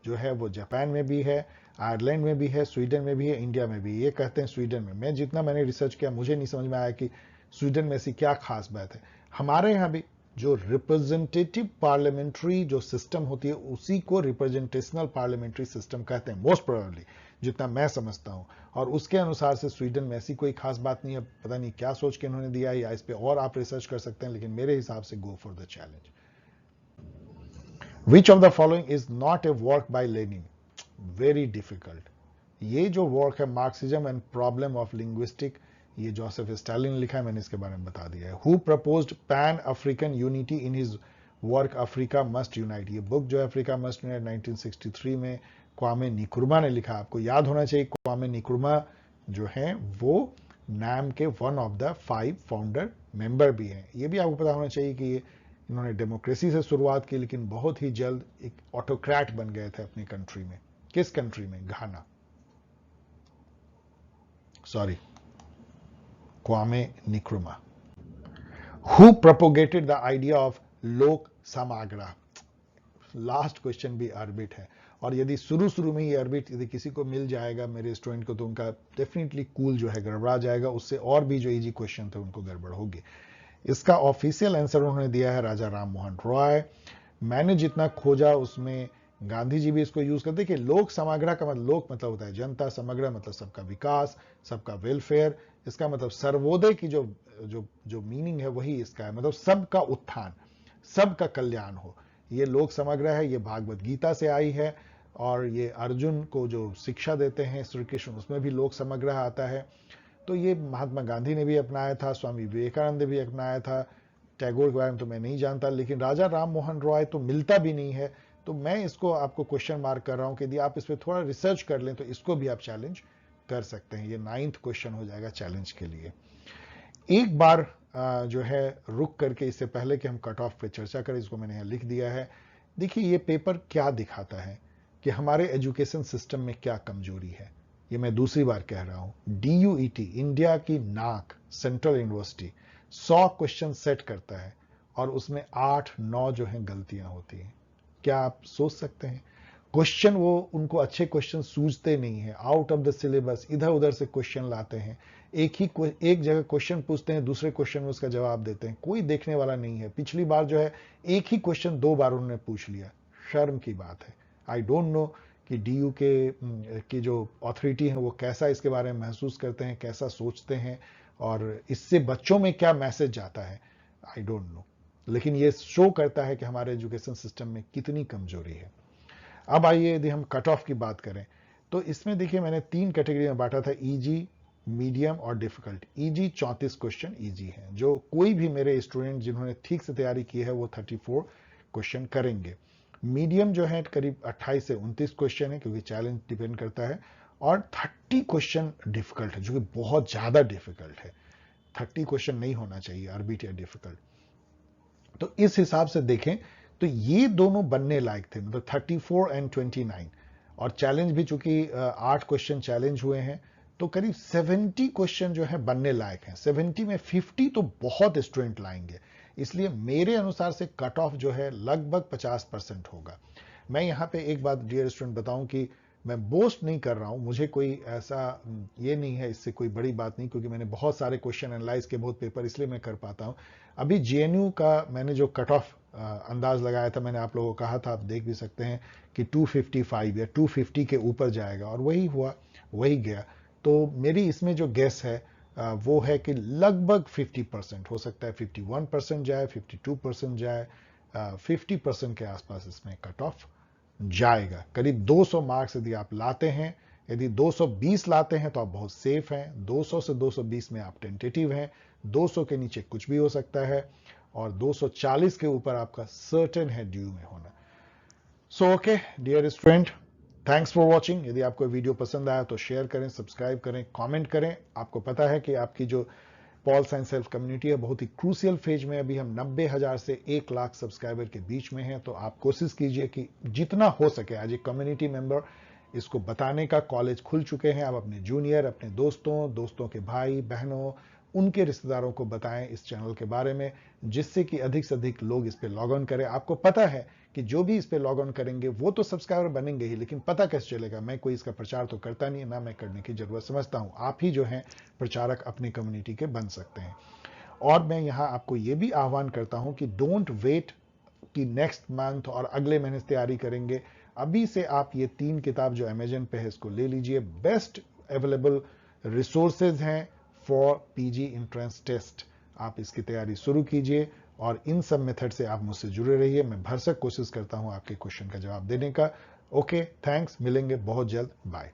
जो है वो जापान में भी है, आयरलैंड में भी है, स्वीडन में भी है, इंडिया में भी। ये कहते हैं स्वीडन में। मैं जितना मैंने रिसर्च किया मुझे नहीं समझ में आया कि स्वीडन में ऐसी क्या खास बात है। हमारे यहां भी जो रिप्रेजेंटेटिव पार्लियामेंट्री जो सिस्टम होती है उसी को रिप्रेजेंटेशनल पार्लियामेंट्री सिस्टम कहते हैं, मोस्ट प्रोबेबली, जितना मैं समझता हूं। और उसके अनुसार से स्वीडन में ऐसी कोई खास बात नहीं है। पता नहीं क्या सोच के उन्होंने दिया, या इस पे और आप रिसर्च कर सकते हैं, लेकिन मेरे हिसाब से go for the challenge. Which of the following is not A work by Lenin? Very difficult. ये जो वर्क है Marxism and problem of linguistic, ये जोसेफ स्टालिन ने लिखा है, मैंने इसके बारे में बता दिया है। Who proposed pan African unity in his work Africa must unite? ये बुक जो है अफ्रीका मस्ट यूनाइट 1963 में क्वामे निक्रुमा ने लिखा। आपको याद होना चाहिए क्वामे निक्रुमा जो है वो नाम के one of the 5 founder member भी हैं। ये भी आपको पता होना चाहिए कि इन्होंने डेमोक्रेसी से शुरुआत की, लेकिन बहुत ही जल्द एक ऑटोक्रेट बन गए थे अपनी कंट्री में। किस कंट्री में? Ghana. Sorry, Kwame Nkrumah. Who propagated the idea of Lok Samagra? Last question भी अर्बिट है, और यदि शुरू में ही अर्बिट यदि किसी को मिल जाएगा मेरे स्टूडेंट को, तो उनका डेफिनेटली कूल जो है गड़बड़ा जाएगा। उससे और भी जो इजी क्वेश्चन थे उनको गड़बड़ होगी। इसका ऑफिशियल आंसर उन्होंने दिया है राजा राम मोहन रॉय। मैंने जितना खोजा उसमें गांधी जी भी इसको यूज करते कि लोक समाग्र का मतलब, लोक मतलब होता है जनता, समग्र मतलब सबका विकास, सबका वेलफेयर। इसका मतलब सर्वोदय की जो जो जो मीनिंग है वही इसका है, मतलब सबका उत्थान, सबका कल्याण हो। ये लोक समग्र है, ये भागवत गीता से आई है, और ये अर्जुन को जो शिक्षा देते हैं श्री कृष्ण, उसमें भी लोक समग्र आता है। तो ये महात्मा गांधी ने भी अपनाया था, स्वामी विवेकानंद ने भी अपनाया था, टैगोर के बारे में तो मैं नहीं जानता, लेकिन राजा राम मोहन रॉय तो मिलता भी नहीं है। तो मैं इसको आपको क्वेश्चन मार्क कर रहा हूं कि यदि आप इस पर थोड़ा रिसर्च कर लें तो इसको भी आप चैलेंज कर सकते हैं। ये 9th क्वेश्चन हो जाएगा चैलेंज के लिए। एक बार जो है रुक करके, इससे पहले कि हम कट ऑफ पे चर्चा करें, इसको मैंने यहां लिख दिया है। देखिए ये पेपर क्या दिखाता है कि हमारे एजुकेशन सिस्टम में क्या कमजोरी है। ये मैं दूसरी बार कह रहा हूं। DUET, इंडिया की नाक, सेंट्रल यूनिवर्सिटी 100 क्वेश्चन सेट करता है और उसमें 8-9 जो है गलतियां होती हैं। क्या आप सोच सकते हैं? क्वेश्चन वो उनको अच्छे क्वेश्चन सूझते नहीं है, आउट ऑफ द सिलेबस इधर उधर से क्वेश्चन लाते हैं, एक जगह क्वेश्चन पूछते हैं, दूसरे क्वेश्चन में उसका जवाब देते हैं, कोई देखने वाला नहीं है। पिछली बार जो है एक ही क्वेश्चन 2 बार उन्होंने पूछ लिया, शर्म की बात है। आई डोंट नो कि DU की जो अथॉरिटी है वो कैसा इसके बारे में महसूस करते हैं, कैसा सोचते हैं, और इससे बच्चों में क्या मैसेज जाता है, आई डोंट नो। लेकिन ये शो करता है कि हमारे एजुकेशन सिस्टम में कितनी कमजोरी है। अब आइए यदि हम कट ऑफ की बात करें तो इसमें देखिए मैंने 3 कैटेगरी में बांटा था, इजी, मीडियम और डिफिकल्ट। इजी 34 क्वेश्चन इजी है, जो कोई भी मेरे स्टूडेंट जिन्होंने ठीक से तैयारी की है वो 34 क्वेश्चन करेंगे। मीडियम जो है करीब 28 से 29 क्वेश्चन है, क्योंकि चैलेंज डिपेंड करता है, और 30 क्वेश्चन डिफिकल्ट है, जो कि बहुत ज्यादा डिफिकल्ट है। 30 क्वेश्चन नहीं होना चाहिए आर्बिट या डिफिकल्ट। तो इस हिसाब से देखें तो ये दोनों बनने लायक थे, मतलब 34 एंड 29। और चैलेंज भी चूंकि 8 क्वेश्चन चैलेंज हुए हैं, तो करीब 70 क्वेश्चन जो है बनने लायक हैं। 70 में 50 तो बहुत स्टूडेंट लाएंगे, इसलिए मेरे अनुसार से कट ऑफ जो है लगभग 50% होगा। मैं यहां पे एक बात डियर स्टूडेंट बताऊं कि मैं बोस्ट नहीं कर रहा हूं, मुझे कोई ऐसा ये नहीं है, इससे कोई बड़ी बात नहीं, क्योंकि मैंने बहुत सारे क्वेश्चन एनालाइज के बहुत पेपर, इसलिए मैं कर पाता हूं। अभी JNU का मैंने जो कट ऑफ अंदाज लगाया था, मैंने आप लोगों को कहा था, आप देख भी सकते हैं कि 255 या 250 के ऊपर जाएगा, और वही हुआ, वही गया। तो मेरी इसमें जो गेस है वो है कि लगभग 50% हो सकता है, 51% जाए, 52% जाए, 50% के आसपास इसमें कट ऑफ जाएगा। करीब 200 मार्क्स यदि आप लाते हैं, यदि 220 लाते हैं तो आप बहुत सेफ हैं, 200 से 220 में आप टेंटेटिव हैं, 200 के नीचे कुछ भी हो सकता है, और 240 के ऊपर आपका सर्टेन है ड्यू में होना। So okay dear student, thanks for watching. यदि आपको वीडियो पसंद आया तो शेयर करें, सब्सक्राइब करें, कमेंट करें। आपको पता है कि आपकी जो पॉल साइंस सेल्फ कम्युनिटी है बहुत ही क्रूशियल फेज में, अभी हम 90,000 से 1 लाख सब्सक्राइबर के बीच में हैं। तो आप कोशिश कीजिए कि जितना हो सके एज ए कम्युनिटी मेंबर इसको बताने का। कॉलेज खुल चुके हैं, आप अपने जूनियर, अपने दोस्तों के भाई बहनों, उनके रिश्तेदारों को बताएं इस चैनल के बारे में, जिससे कि अधिक से अधिक लोग इस पे लॉग ऑन करें। आपको पता है कि जो भी इस पे लॉग ऑन करेंगे वो तो सब्सक्राइबर बनेंगे ही, लेकिन पता कैसे चलेगा? मैं कोई इसका प्रचार तो करता नहीं, ना मैं करने की जरूरत समझता हूं। आप ही जो हैं प्रचारक अपनी कम्युनिटी के बन सकते हैं। और मैं यहां आपको यह भी आह्वान करता हूं कि डोंट वेट कि नेक्स्ट मंथ और अगले महीने से तैयारी करेंगे। अभी से आप ये 3 किताब जो अमेजन पे है इसको ले लीजिए। बेस्ट अवेलेबल रिसोर्सेज हैं फॉर PG एंट्रेंस टेस्ट। आप इसकी तैयारी शुरू कीजिए, और इन सब मेथड से आप मुझसे जुड़े रहिए। मैं भरसक कोशिश करता हूं आपके क्वेश्चन का जवाब देने का। ओके, थैंक्स, मिलेंगे बहुत जल्द, बाय।